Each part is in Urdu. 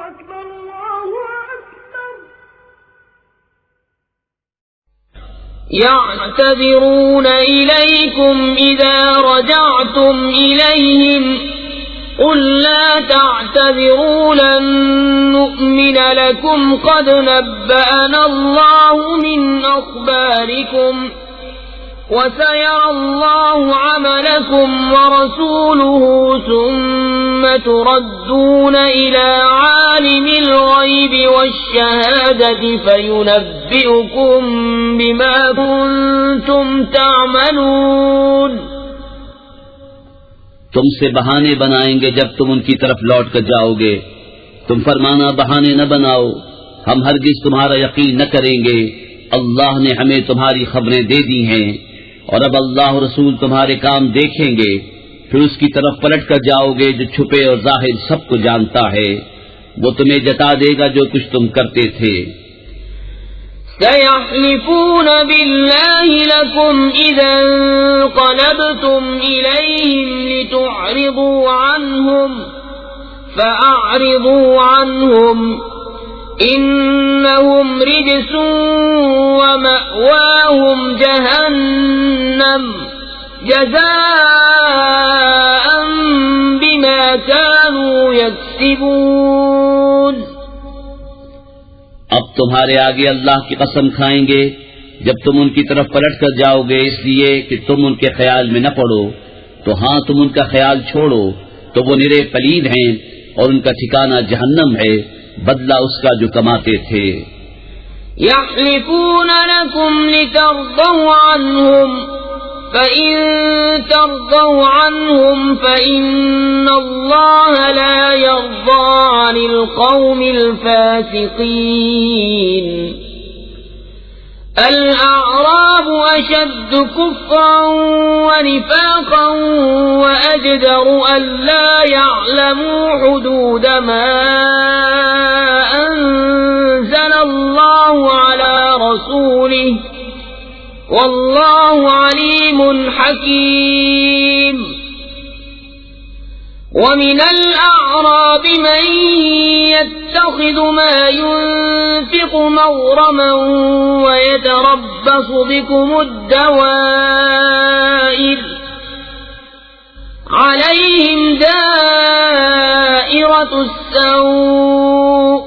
أكبر الله أكبر. يعتذرون إليكم إذا رجعتم إليهم قل لا تعتذروا لن نؤمن لكم قد نبأنا الله من أخباركم وسيرى الله عملكم ورسوله ثم تردون إلى عالم الغيب والشهادة فينبئكم بما كنتم تعملون. تم سے بہانے بنائیں گے جب تم ان کی طرف لوٹ کر جاؤ گے. تم فرمانا بہانے نہ بناؤ، ہم ہرگز تمہارا یقین نہ کریں گے. اللہ نے ہمیں تمہاری خبریں دے دی ہیں اور اب اللہ و رسول تمہارے کام دیکھیں گے، پھر اس کی طرف پلٹ کر جاؤ گے جو چھپے اور ظاہر سب کو جانتا ہے. وہ تمہیں جتا دے گا جو کچھ تم کرتے تھے. سيحلفون بالله لكم إذا انقلبتم إليهم لتعرضوا عنهم فأعرضوا عنهم إنهم رجس ومأواهم جهنم جزاء بما كانوا يكسبون. اب تمہارے آگے اللہ کی قسم کھائیں گے جب تم ان کی طرف پلٹ کر جاؤ گے، اس لیے کہ تم ان کے خیال میں نہ پڑو. تو ہاں تم ان کا خیال چھوڑو تو وہ نرے پلید ہیں اور ان کا ٹھکانہ جہنم ہے، بدلہ اس کا جو کماتے تھے. يحلفون لكم لترضوا عنهم فإن ترضوا عنهم فإن الله لا يرضى عن القوم الفاسقين. الأعراب أشد كفرا ونفاقا وأجدر ألا يعلموا حدود ما أنزل الله على رسوله والله عليم حكيم. ومن الأعراب من يتخذ ما ينفق مغرما ويتربص بكم الدوائر عليهم دائرة السوء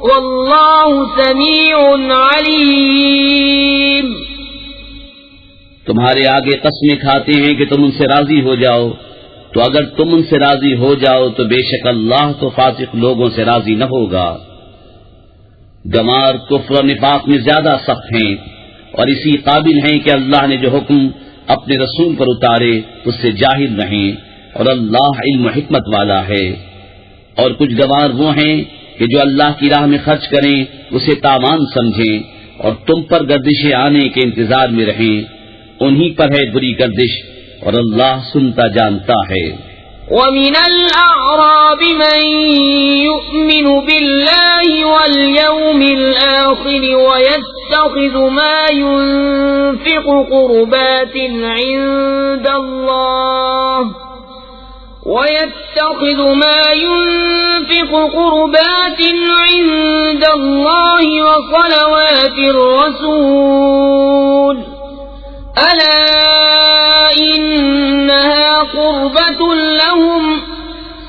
والله سميع عليم. تمہارے آگے قسمیں کھاتے ہیں کہ تم ان سے راضی ہو جاؤ، تو اگر تم ان سے راضی ہو جاؤ تو بے شک اللہ تو فاسق لوگوں سے راضی نہ ہوگا. گمار کفر و نفاق میں زیادہ سخت ہیں اور اسی قابل ہیں کہ اللہ نے جو حکم اپنے رسول پر اتارے اس سے جاہل رہیں، اور اللہ علم و حکمت والا ہے. اور کچھ گوار وہ ہیں کہ جو اللہ کی راہ میں خرچ کریں اسے تاوان سمجھیں اور تم پر گردشیں آنے کے انتظار میں رہیں. انہی پر ہے بری گردش اور اللہ سنتا جانتا ہے. ومن الأعراب من يؤمن بالله واليوم الآخر ويتخذ ما ينفق قربات عند الله وصلوات الرسول ألا إنها قربة لهم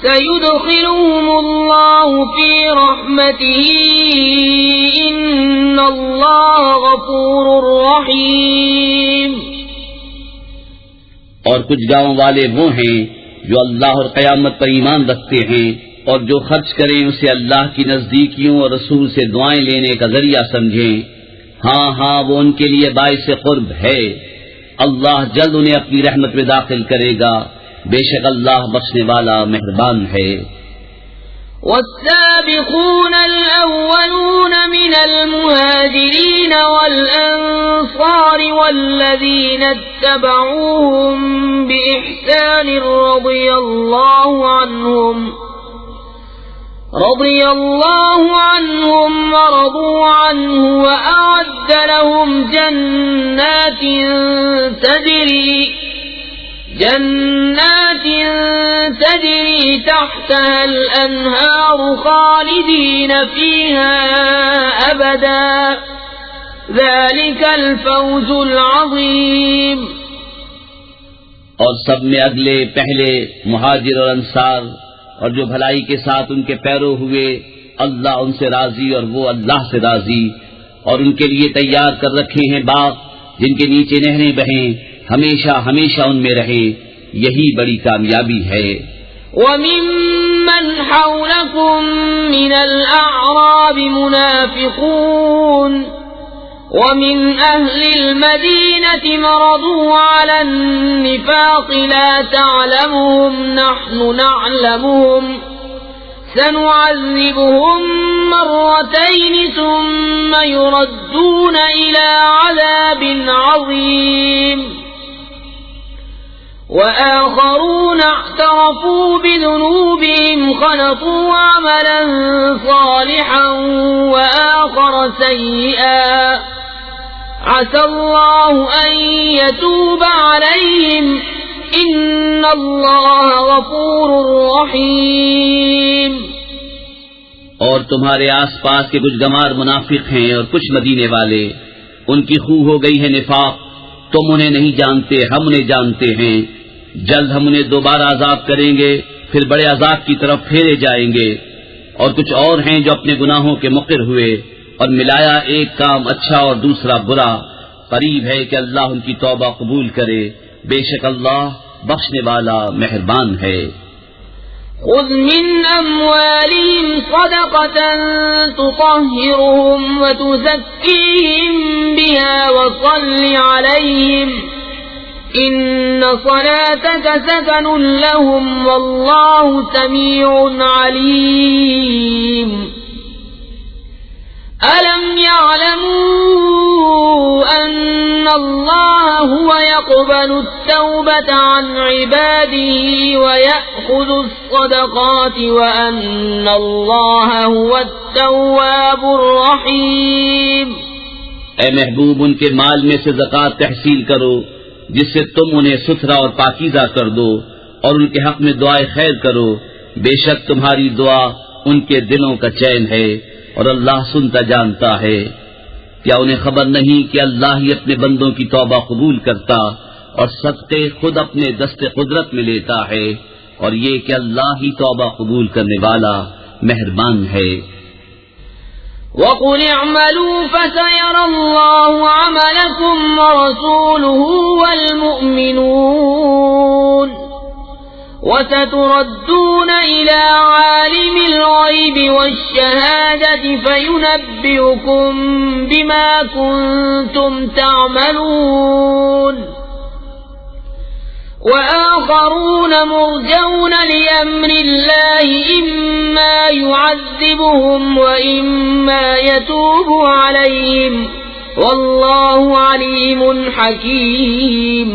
سيدخلهم الله في رحمته إن الله غفور رحيم. اور کچھ گاؤں والے وہ ہیں جو اللہ اور قیامت پر ایمان رکھتے ہیں اور جو خرچ کریں اسے اللہ کی نزدیکیوں اور رسول سے دعائیں لینے کا ذریعہ سمجھیں. ہاں ہاں وہ ان کے لیے باعث قرب ہے. اللہ جلد انہیں اپنی رحمت میں داخل کرے گا، بے شک اللہ بخشنے والا مہربان ہے. والسابقون الأولون من المهاجرين والأنصار والذين اتبعوهم بإحسان رضي الله عنهم ورضوا عنه وأعد لهم جنات جنات تجري تحتها الأنهار خالدين فيها أبدا ذلك الفوز العظيم۔ اور سب میں اگلے پہلے مہاجر اور انصار اور جو بھلائی کے ساتھ ان کے پیرو ہوئے، اللہ ان سے راضی اور وہ اللہ سے راضی، اور ان کے لیے تیار کر رکھے ہیں باغ جن کے نیچے نہریں بہیں، ہمیشہ ہمیشہ ان میں رہیں، یہی بڑی کامیابی ہے۔ وَمِمَّنْ حَوْلَكُمْ مِنَ الْأَعْرَابِ مُنَافِقُونَ وَمِنْ أَهْلِ الْمَدِينَةِ مَرَضُوا عَلَى النِّفَاقِ لَا تَعْلَمُهُمْ نَحْنُ نَعْلَمُهُمْ سَنُعَذِّبُهُمْ مَرَّتَيْنِ ثُمَّ يُرَدُّونَ إِلَى عَذَابٍ عَظِيمٍ وَآخَرُونَ اعْتَرَفُوا بِذُنُوبِهِمْ خَلَطُوا عَمَلًا صَالِحًا وَآخَرَ سَيِّئًا عَسَى اللَّهُ أَن يَتُوبَ عَلَيْهِمْ إِنَّ اللَّهَ غَفُورٌ رَّحِيمٌ۔ اور تمہارے آس پاس کے کچھ گمار منافق ہیں اور کچھ مدینے والے، ان کی خو ہو گئی ہے نفاق، تم انہیں نہیں جانتے، ہم انہیں جانتے ہیں، جلد ہم انہیں دوبارہ عذاب کریں گے، پھر بڑے عذاب کی طرف پھیرے جائیں گے۔ اور کچھ اور ہیں جو اپنے گناہوں کے مقر ہوئے اور ملایا ایک کام اچھا اور دوسرا برا، قریب ہے کہ اللہ ان کی توبہ قبول کرے، بے شک اللہ بخشنے والا مہربان ہے۔ خذ من أموالهم صدقة تطهرهم وتزكيهم بها وصل عليهم إن صلاتك سكن لهم والله سميع عليم۔ ألم يعلموا أن الله هو يقبل التوبة عن عباده ويأخذ الصدقات وأن الله هو التواب الرحيم۔ اے محبوب، ان کے مال میں سے زکوٰۃ تحصیل کرو جس سے تم انہیں ستھرا اور پاکیزہ کر دو، اور ان کے حق میں دعائے خیر کرو، بے شک تمہاری دعا ان کے دلوں کا چین ہے اور اللہ سنتا جانتا ہے۔ کیا انہیں خبر نہیں کہ اللہ ہی اپنے بندوں کی توبہ قبول کرتا اور صدقے خود اپنے دست قدرت میں لیتا ہے، اور یہ کہ اللہ ہی توبہ قبول کرنے والا مہربان ہے۔ وَقُلِ اعْمَلُوا فَسَيَرَى اللَّهُ عَمَلَكُمْ وَرَسُولُهُ وَالْمُؤْمِنُونَ وَسَتُرَدُّونَ إِلَى عَالِمِ الْغَيْبِ وَالشَّهَادَةِ فَيُنَبِّئُكُم بِمَا كُنتُمْ تَعْمَلُونَ وَآخَرُونَ مُرْجَوْنَ لِأَمْرِ اللَّهِ إِمَّا يُعَذِّبُهُمْ وَإِمَّا يَتُوبُ عَلَيْهِمْ وَاللَّهُ عَلِيمٌ حَكِيمٌ۔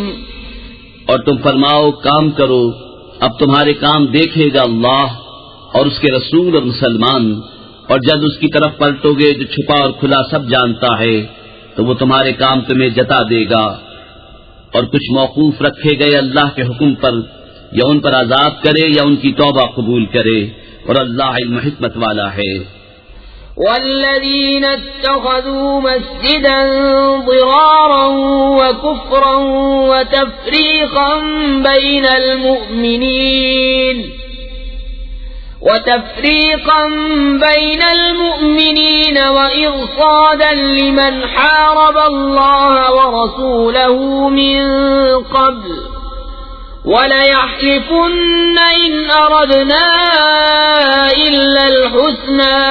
اور تم فرماؤ کام کرو، اب تمہارے کام دیکھے گا اللہ اور اس کے رسول اور مسلمان، اور جب اس کی طرف پلٹو گے جو چھپا اور کھلا سب جانتا ہے تو وہ تمہارے کام تمہیں جتا دے گا۔ اور کچھ موقوف رکھے گئے اللہ کے حکم پر، یا ان پر عذاب کرے یا ان کی توبہ قبول کرے، اور اللہ علم حکمت والا ہے۔ والذين اتخذوا مسجدا ضرارا وكفرا وتفريقا بين المؤمنين وإرصادا لمن حارب الله ورسوله من قبل وَلَيَحْلِفُنَّ إِنْ أَرَدْنَا إِلَّا الْحُسْنَى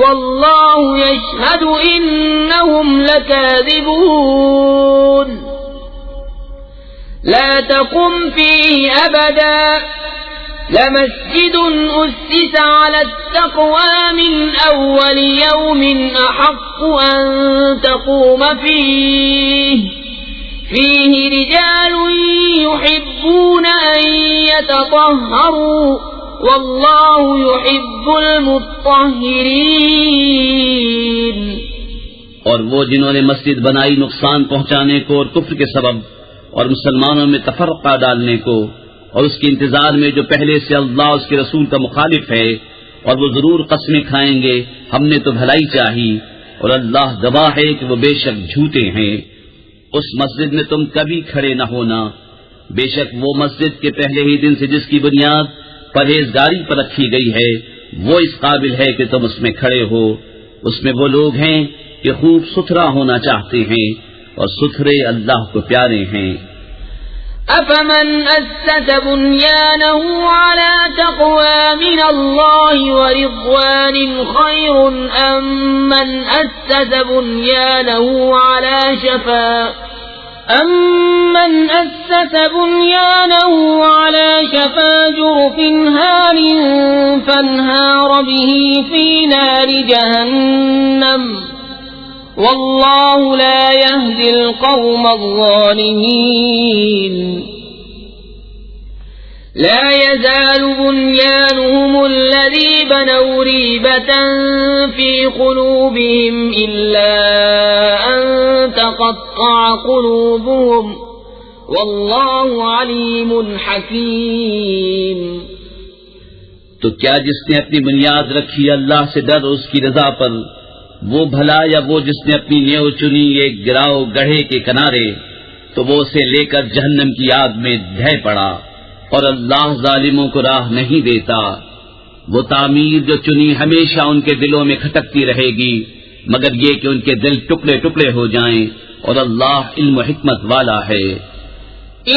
وَاللَّهُ يَشْهَدُ إِنَّهُمْ لَكَاذِبُونَ لَا تَقُمْ فِيهِ أَبَدًا لَمَسْجِدٌ أُسِّسَ عَلَى التَّقْوَى مِنْ أَوَّلِ يَوْمٍ أَحَقُّ أَن تَقُومَ فِيهِ رِجَالٌ يُحِبُّونَ أَن يَتَطَهَّرُوا وَاللَّهُ يُحِبُّ الْمُطَّهِّرِينَ۔ اور وہ جنہوں نے مسجد بنائی نقصان پہنچانے کو اور کفر کے سبب، اور مسلمانوں میں تفرقہ ڈالنے کو، اور اس کے انتظار میں جو پہلے سے اللہ اس کے رسول کا مخالف ہے، اور وہ ضرور قسمیں کھائیں گے ہم نے تو بھلائی چاہی، اور اللہ گواہ ہے کہ وہ بے شک جھوٹے ہیں۔ اس مسجد میں تم کبھی کھڑے نہ ہونا، بے شک وہ مسجد کے پہلے ہی دن سے جس کی بنیاد پرہیزگاری پر رکھی گئی ہے وہ اس قابل ہے کہ تم اس میں کھڑے ہو۔ اس میں وہ لوگ ہیں کہ خوب ستھرا ہونا چاہتے ہیں، اور ستھرے اللہ کو پیارے ہیں۔ أفمن أسس بنيانه على تقوى من الله ورضوان خير أم من أسس بنيانه على شفا جرف هار فانهار به في نار جهنم والله لا يهدي القوم الظالمين لا يزال بنيانهم الذي بنوا ريبة في قلوبهم إلا أن تقطع قلوبهم والله عليم حكيم۔ تو کیا جس نے اپنی بنیاد رکھی اللہ سے ڈر اور اس کی رضا پر، وہ بھلا یا وہ جس نے اپنی نیو چنی ایک گراؤ گڑھے کے کنارے، تو وہ اسے لے کر جہنم کی آگ میں ڈھہ پڑا، اور اللہ ظالموں کو راہ نہیں دیتا۔ وہ تعمیر جو چنی ہمیشہ ان کے دلوں میں کھٹکتی رہے گی، مگر یہ کہ ان کے دل ٹکڑے ٹکڑے ہو جائیں، اور اللہ علم و حکمت والا ہے۔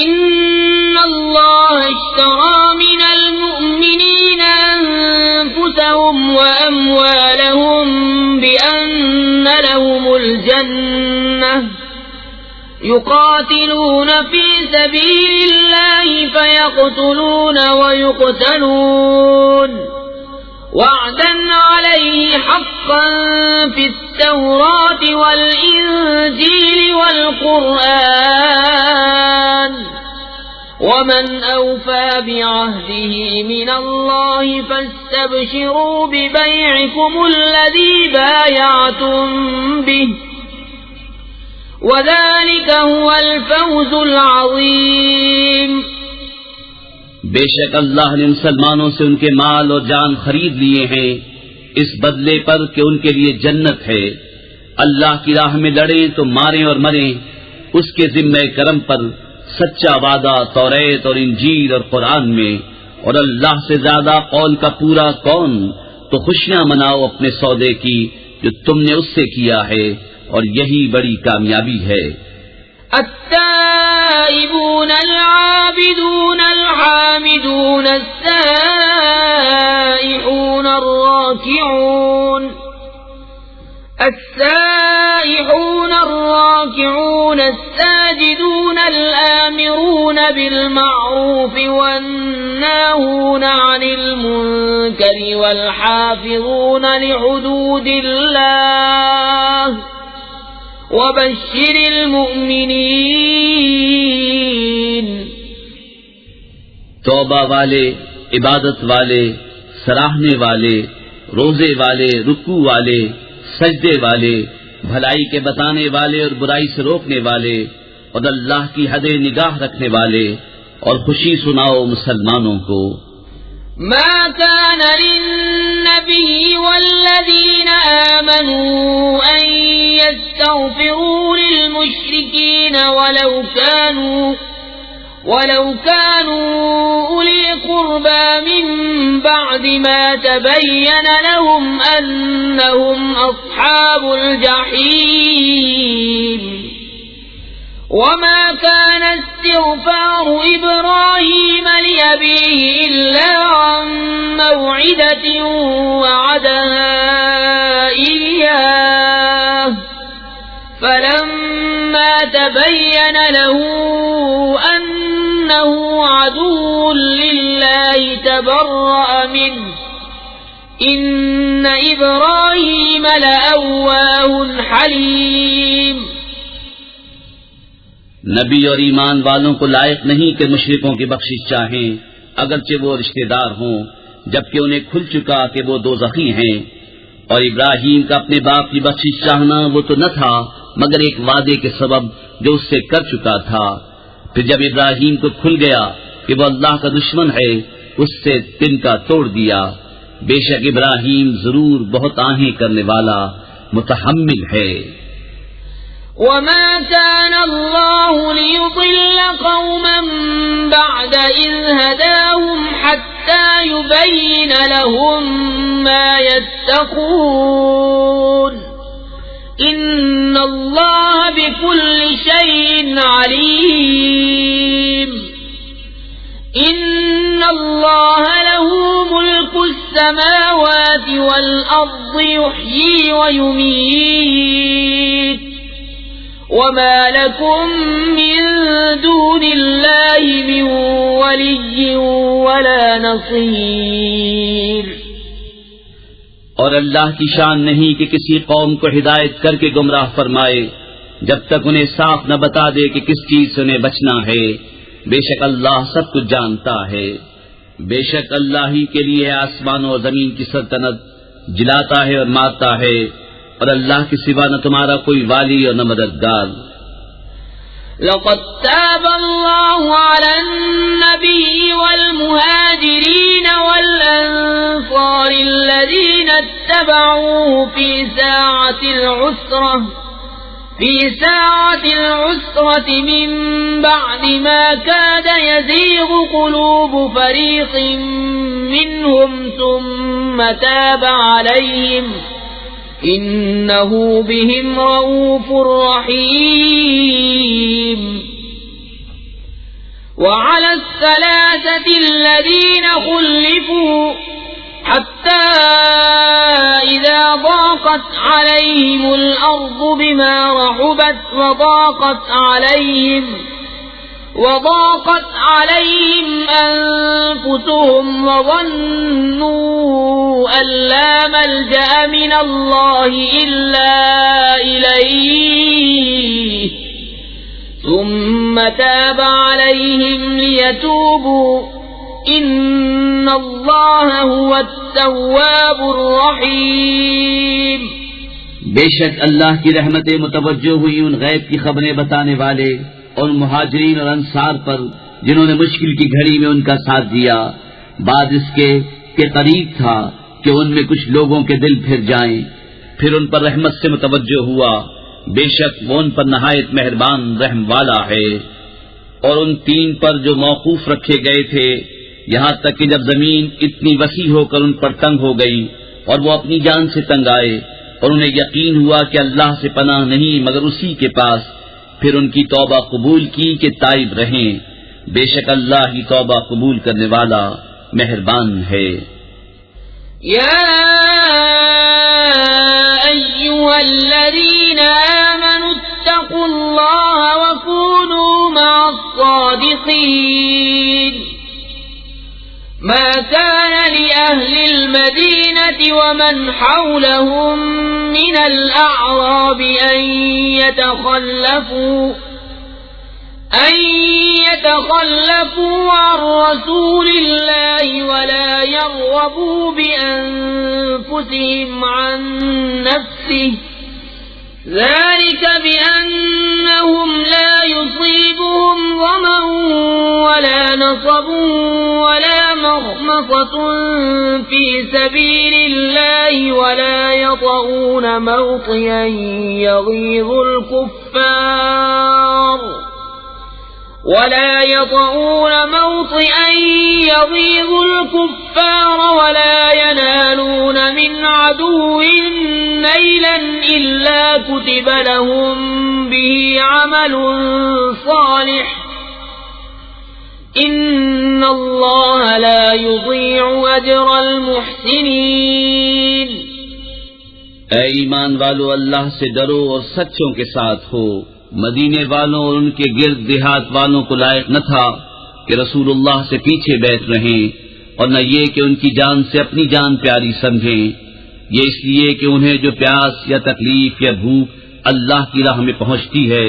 إن الله اشترى من المؤمنين أنفسهم وأموالهم بأن لهم الجنة يقاتلون في سبيل الله فيقتلون ويقتلون وعدا عليه حقا في التوراة والإنجيل والقرآن ومن أوفى بعهده من الله فاستبشروا ببيعكم الذي بايعتم به وذلك هو الفوز العظيم۔ بے شک اللہ نے مسلمانوں سے ان کے مال اور جان خرید لیے ہیں اس بدلے پر کہ ان کے لیے جنت ہے۔ اللہ کی راہ میں لڑیں تو ماریں اور مریں، اس کے ذمہ کرم پر سچا وعدہ توریت اور انجیل اور قرآن میں، اور اللہ سے زیادہ قول کا پورا کون؟ تو خوشیاں مناؤ اپنے سودے کی جو تم نے اس سے کیا ہے، اور یہی بڑی کامیابی ہے۔ التائبون العابدون الحامدون السائحون الراكعون الساجدون الآمرون بالمعروف والناهون عن المنكر والحافظون لحدود الله وبشر المؤمنين۔ توبہ والے، عبادت والے، سراہنے والے، روزے والے، رکوع والے، سجدے والے، بھلائی کے بتانے والے اور برائی سے روکنے والے، اور اللہ کی حد نگاہ رکھنے والے، اور خوشی سناؤ مسلمانوں کو۔ ما كان للنبي والذين آمنوا أن يستغفروا للمشركين ولو كانوا أولي قربى من بعد ما تبين لهم أنهم أصحاب الجحيم وما كان استغفار إبراهيم لأبيه إلا عن موعدة وعدها إياه فلما تبين له أنه عدو لله تبرأ منه إن إبراهيم لأواه حليم۔ نبی اور ایمان والوں کو لائق نہیں کہ مشرکوں کی بخشش چاہیں، اگرچہ وہ رشتہ دار ہوں، جبکہ انہیں کھل چکا کہ وہ دوزخی ہیں۔ اور ابراہیم کا اپنے باپ کی بخشش چاہنا وہ تو نہ تھا مگر ایک وعدے کے سبب جو اس سے کر چکا تھا، پھر جب ابراہیم کو کھل گیا کہ وہ اللہ کا دشمن ہے، اس سے تنکا توڑ دیا۔ بے شک ابراہیم ضرور بہت آہیں کرنے والا متحمل ہے۔ وما كان الله ليضل قوما بعد إذ هداهم حتى يبين لهم ما يتقون إن الله بكل شيء عليم إن الله له ملك السماوات والأرض يحيي ويميت وما لكم من دون الله من ولي ولا نصير۔ اور اللہ کی شان نہیں کہ کسی قوم کو ہدایت کر کے گمراہ فرمائے جب تک انہیں صاف نہ بتا دے کہ کس چیز سے انہیں بچنا ہے۔ بے شک اللہ سب کچھ جانتا ہے۔ بے شک اللہ ہی کے لیے آسمانوں اور زمین کی سلطنت، جلاتا ہے اور مارتا ہے، اور اللہ کے سوا نہ تمہارا کوئی والی اور نہ مددگار۔ لقد تاب الله على النبي والمهاجرين والأنصار الذين اتبعوه في ساعة العسرة من بعد ما كاد يزيغ قلوب فريق منهم ثم تاب عليهم إنه بهم رؤوف رحيم۔ وعلى الثلاثة الذين خلفوا حتى إذا ضاقت عليهم الأرض بما رحبت وضاقت عليهم أنفسهم وظنوا أن لا ملجأ من الله إلا إليه ثم تاب عليهم ليتوبوا إن الله هو التواب الرحيم۔ بے شک اللہ کی رحمتیں متوجہ ہوئی ان غیب کی خبریں بتانے والے اور مہاجرین اور انصار پر جنہوں نے مشکل کی گھڑی میں ان کا ساتھ دیا، بعد اس کے قریب تھا کہ ان میں کچھ لوگوں کے دل پھر جائیں، پھر ان پر رحمت سے متوجہ ہوا۔ بے شک وہ ان پر نہایت مہربان رحم والا ہے۔ اور ان تین پر جو موقوف رکھے گئے تھے، یہاں تک کہ جب زمین اتنی وسیع ہو کر ان پر تنگ ہو گئی اور وہ اپنی جان سے تنگ آئے اور انہیں یقین ہوا کہ اللہ سے پناہ نہیں مگر اسی کے پاس، پھر ان کی توبہ قبول کی کہ تائب رہیں۔ بے شک اللہ ہی توبہ قبول کرنے والا مہربان ہے۔ یا ایھا الذین آمنوا اتقوا اللہ وکونوا مع الصادقین۔ ما كان لأهل المدينة ومن حولهم من الأعراب أن يتخلفوا عن رسول الله ولا يرغبوا بأنفسهم عن نفسه ذلك بأنهم لا يصيبهم ظمأ ولا نصب ولا مخمصة في سبيل الله ولا يطؤون موطئا يغيظ الكفار ولا ينالون من عدو نيلا إلا كتب لهم به عمل صالح إن الله لا يضيع أجر المحسنين۔ اے ایمان والو، اللہ سے ڈرو اور سچوں کے ساتھ ہو۔ مدینے والوں اور ان کے گرد دیہات والوں کو لائق نہ تھا کہ رسول اللہ سے پیچھے بیٹھ رہیں، اور نہ یہ کہ ان کی جان سے اپنی جان پیاری سمجھیں، یہ اس لیے کہ انہیں جو پیاس یا تکلیف یا بھوک اللہ کی راہ میں پہنچتی ہے،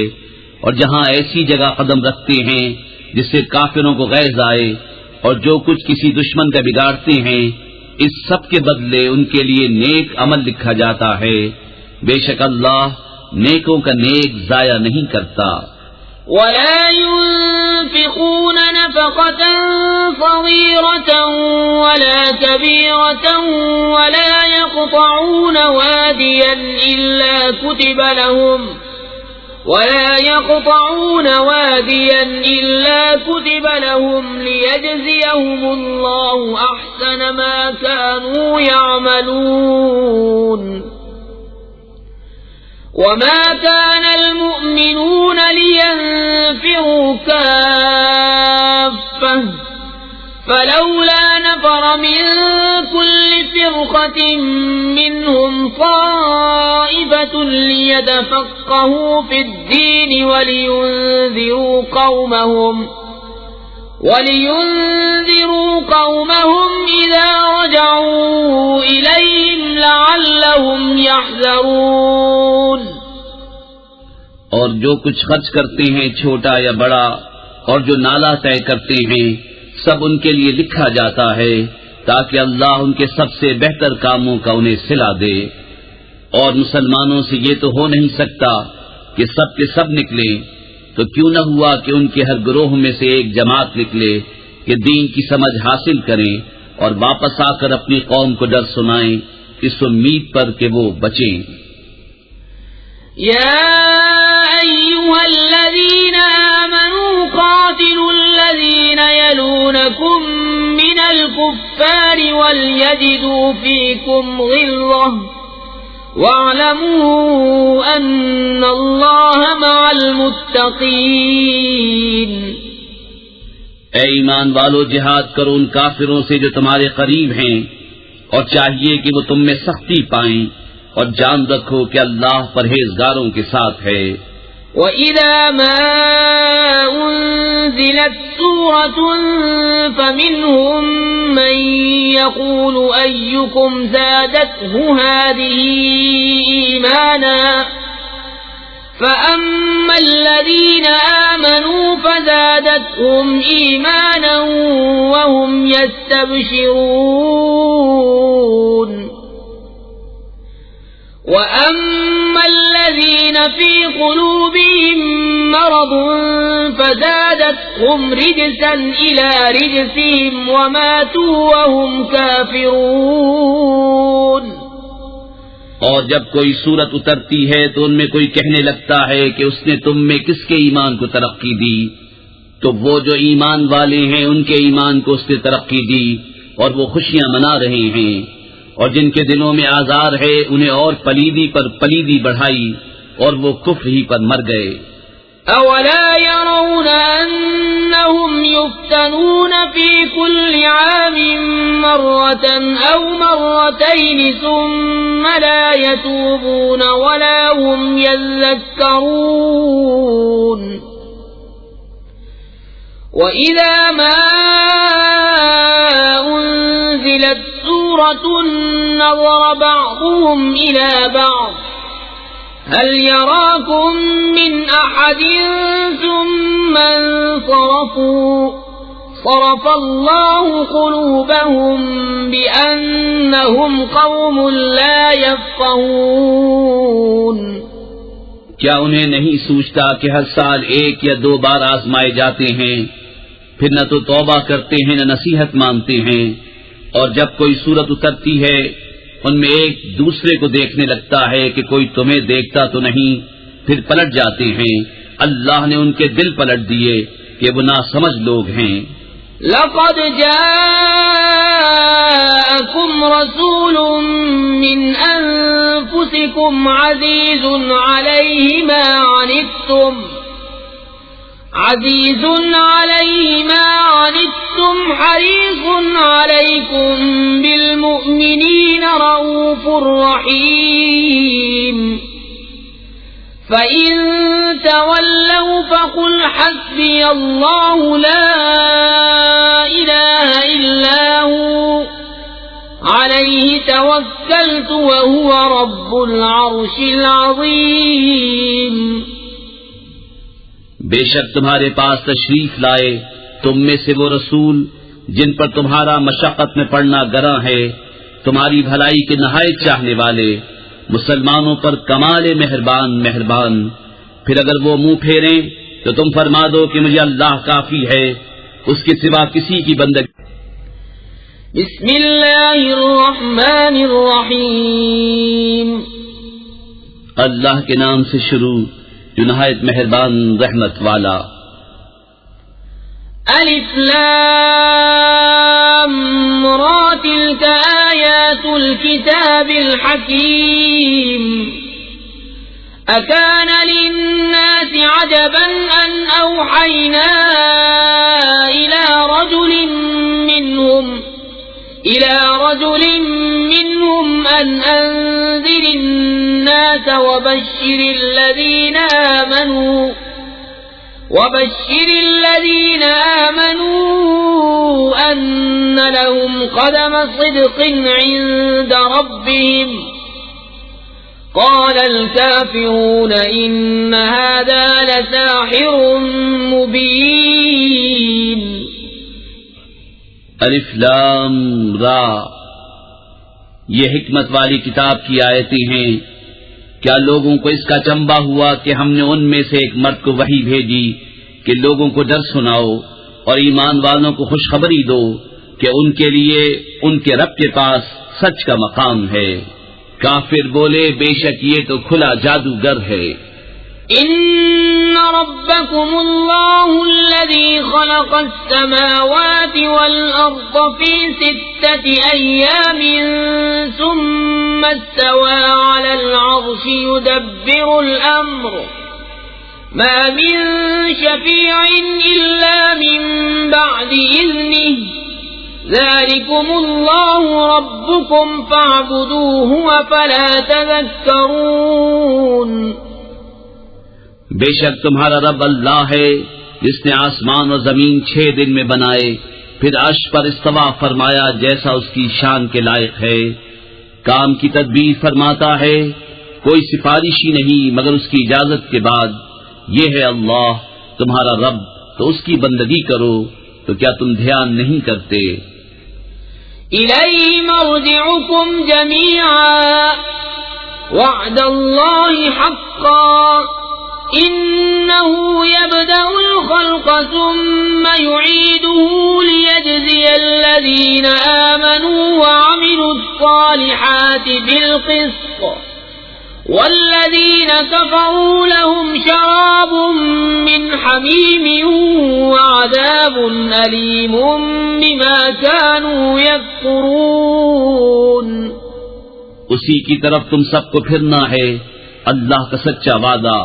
اور جہاں ایسی جگہ قدم رکھتے ہیں جس سے کافروں کو غیظ آئے، اور جو کچھ کسی دشمن کا بگاڑتے ہیں، اس سب کے بدلے ان کے لیے نیک عمل لکھا جاتا ہے۔ بے شک اللہ نیکوں کا نیک ضائع نہیں کرتا۔ ولا ينفقون نفقة صغيرة ولا كبيرة ولا يقطعون واديا إلا كتب لهم ليجزيهم الله أحسن ما كانوا يعملون وما كان المؤمنون لينفروا كافة فلولا نفر من كل فرقة منهم طائفة ليتفقهوا في الدين ولينذروا قومهم إذا رجعوا إليهم لعلهم يحذرون. اور جو کچھ خرچ کرتے ہیں چھوٹا یا بڑا اور جو نالا طے کرتے ہیں سب ان کے لیے لکھا جاتا ہے تاکہ اللہ ان کے سب سے بہتر کاموں کا انہیں صلہ دے. اور مسلمانوں سے یہ تو ہو نہیں سکتا کہ سب کے سب نکلیں، تو کیوں نہ ہوا کہ ان کے ہر گروہ میں سے ایک جماعت نکلے کہ دین کی سمجھ حاصل کریں اور واپس آ کر اپنی قوم کو ڈر سنائیں اس امید پر کہ وہ بچیں. يا أيها الذين آمنوا قاتلوا الذين يلونكم من الكفار وليجدوا فيكم غلظة واعلموا أن الله مع المتقين. اے ایمان والو، جہاد کرو ان کافروں سے جو تمہارے قریب ہیں، اور چاہیے کہ وہ تم میں سختی پائیں، اور جان رکھو کہ اللہ پرہیزگاروں کے ساتھ ہے. وَإِذَا مَا أُنزِلَتْ سُورَةٌ فَمِنْهُمْ مَنْ يَقُولُ أَيُّكُمْ زَادَتْهُ هَذِهِ إِيمَانًا فَأَمَّا الَّذِينَ آمَنُوا فَزَادَتْهُمْ إِيمَانًا وَهُمْ يَسْتَبْشِرُونَ. وَأَمَّا الَّذِينَ فِي قُلُوبِهِم مَّرَضٌ فَزَادَتْهُمْ رِجْسًا إِلَى رِجْسِهِمْ وَمَاتُوا وَهُمْ كَافِرُونَ. اور جب کوئی صورت اترتی ہے تو ان میں کوئی کہنے لگتا ہے کہ اس نے تم میں کس کے ایمان کو ترقی دی، تو وہ جو ایمان والے ہیں ان کے ایمان کو اس نے ترقی دی اور وہ خوشیاں منا رہے ہیں، اور جن کے دلوں میں آزار ہے انہیں اور پلیدی پر پلیدی بڑھائی اور وہ کفر ہی پر مر گئے. اولا يرون انهم يفتنون في كل عام مرة او مرتين ثم لا يتوبون ولا هم يذكرون. وإذا ما أنزلت سورة نظر بعضهم إلى بعض هل يراكم من أحد ثم انصرفوا صرف الله قلوبهم بأنهم قوم لا يفقهون. کیا انہیں نہیں سوچتا کہ ہر سال ایک یا دو بار آزمائے جاتے ہیں، پھر نہ تو توبہ کرتے ہیں نہ نصیحت مانتے ہیں، اور جب کوئی صورت اترتی ہے ان میں ایک دوسرے کو دیکھنے لگتا ہے کہ کوئی تمہیں دیکھتا تو نہیں، پھر پلٹ جاتے ہیں. اللہ نے ان کے دل پلٹ دیے کہ وہ ناسمجھ لوگ ہیں. لقد جاءكم رسول من أنفسكم عزيز عليه ما عنتم حريص عليكم بالمؤمنين رؤوف رحيم. فإن تولوا فقل حسبي الله لا إله إلا هو عليه توكلت وهو رب العرش العظيم. بے شک تمہارے پاس تشریف لائے تم میں سے وہ رسول جن پر تمہارا مشقت میں پڑنا گراں ہے، تمہاری بھلائی کے نہایت چاہنے والے، مسلمانوں پر کمال مہربان. پھر اگر وہ منہ پھیریں تو تم فرما دو کہ مجھے اللہ کافی ہے، اس کے سوا کسی کی بندگی۔ بسم اللہ الرحمن الرحیم، اللہ کے نام سے شروع جو نہایت مہربان رحمت والا۔ الف لام را تلک آیات الكتاب الحکیم، أكان للناس عجبا أن أوحينا إلى رجل منهم أن أنذر الناس وبشر الذين آمنوا أن لهم قدم صدق عند ربهم، قال الكافرون إن هذا لساحر مبين۔ الف لام را، یہ حکمت والی کتاب کی آیتیں ہیں۔ کیا لوگوں کو اس کا چنبا ہوا کہ ہم نے ان میں سے ایک مرد کو وحی بھیجی کہ لوگوں کو ڈر سناؤ اور ایمان والوں کو خوشخبری دو کہ ان کے لیے ان کے رب کے پاس سچ کا مقام ہے۔ کافر بولے بے شک یہ تو کھلا جادوگر ہے۔ ان ربکم اللہ الذی خلق السماوات والارض فی 6 ایام ثم استوى على العرش يدبر الامر ما من شفیع الا من بعد اذنه ذلكم الله ربكم فاعبدوه افلا تذكرون۔ بے شک تمہارا رب اللہ ہے جس نے آسمان اور زمین 6 دن میں بنائے، پھر عرش پر استوا فرمایا جیسا اس کی شان کے لائق ہے، کام کی تدبیر فرماتا ہے، کوئی سفارشی نہیں مگر اس کی اجازت کے بعد۔ یہ ہے اللہ تمہارا رب، تو اس کی بندگی کرو، تو کیا تم دھیان نہیں کرتے؟ الیہ مرجعکم جمیعا وعد اللہ حقا انه يبدأ الخلق ثم يعيده ليجزي الذين آمنوا وعملوا الصالحات بالقسط والذين كفروا لهم شراب من حميم وعذاب أليم بما كانوا يكفرون۔ اسی کی طرف تم سب کو پھرنا ہے، اللہ کا سچا وعدہ۔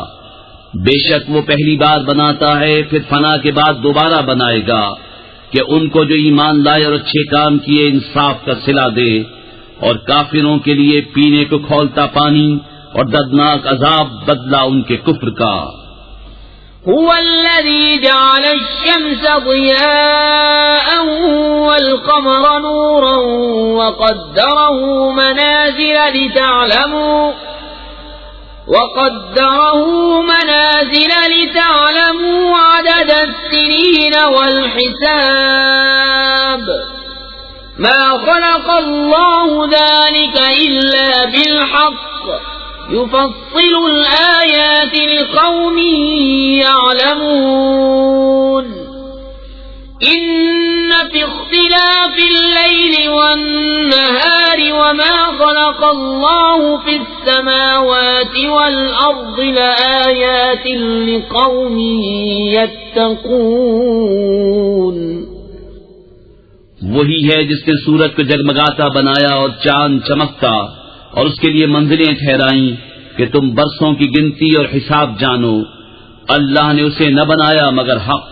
بے شک وہ پہلی بار بناتا ہے پھر فنا کے بعد دوبارہ بنائے گا کہ ان کو جو ایمان لائے اور اچھے کام کیے انصاف کا صلہ دے، اور کافروں کے لیے پینے کو کھولتا پانی اور دردناک عذاب بدلہ ان کے کفر کا۔ هو الذي جعل الشمس ضياء والقمر نورا وقدره منازل لتعلموا عدد السنين والحساب ما خلق الله ذلك إلا بالحق يفصل الآيات لقوم يعلمون۔ إن في اختلاف الليل والنهار وما خلق الله في السماوات والأرض لآيات لقوم يتقون۔ وہی ہے جس نے سورج کو جگمگاتا بنایا اور چاند چمکتا اور اس کے لیے منزلیں ٹھہرائیں کہ تم برسوں کی گنتی اور حساب جانو۔ اللہ نے اسے نہ بنایا مگر حق،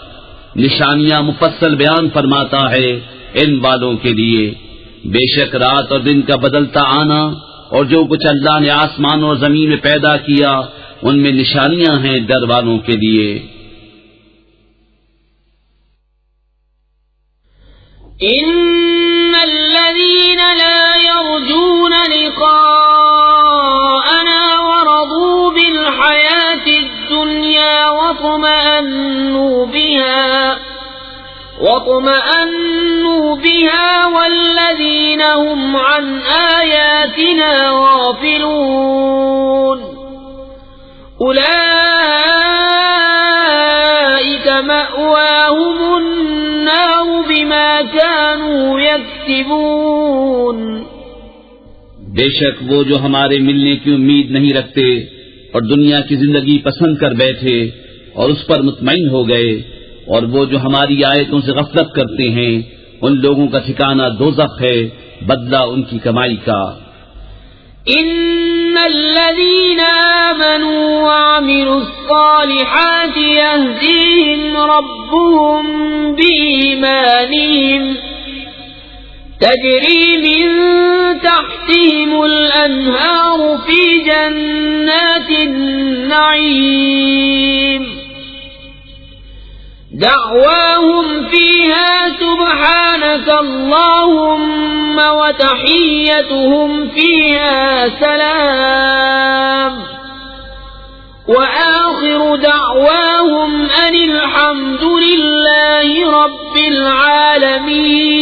نشانیاں مفصل بیان فرماتا ہے ان والوں کے لیے۔ بے شک رات اور دن کا بدلتا آنا اور جو کچھ اللہ نے آسمان اور زمین میں پیدا کیا ان میں نشانیاں ہیں ڈر والوں کے لیے۔ ان الذين لا يرجون لقاءنا ورضوا بالحياة الدنيا واطمأنوا بها والذين هم عن آياتنا غافلون أولئك يكسبون. بے شک وہ جو ہمارے ملنے کی امید نہیں رکھتے اور دنیا کی زندگی پسند کر بیٹھے اور اس پر مطمئن ہو گئے، اور وہ جو ہماری آیتوں سے غفلت کرتے ہیں، ان لوگوں کا ٹھکانہ دوزخ ہے، بدلہ ان کی کمائی کا. إن الذين آمنوا وعملوا الصالحات يهديهم ربهم بإيمانهم تجري من تحتهم الأنهار في جنات النعيم دعواهم فيها سبحانك اللهم وتحيتهم فيها سلام وآخر دعواهم أن الحمد لله رب العالمين.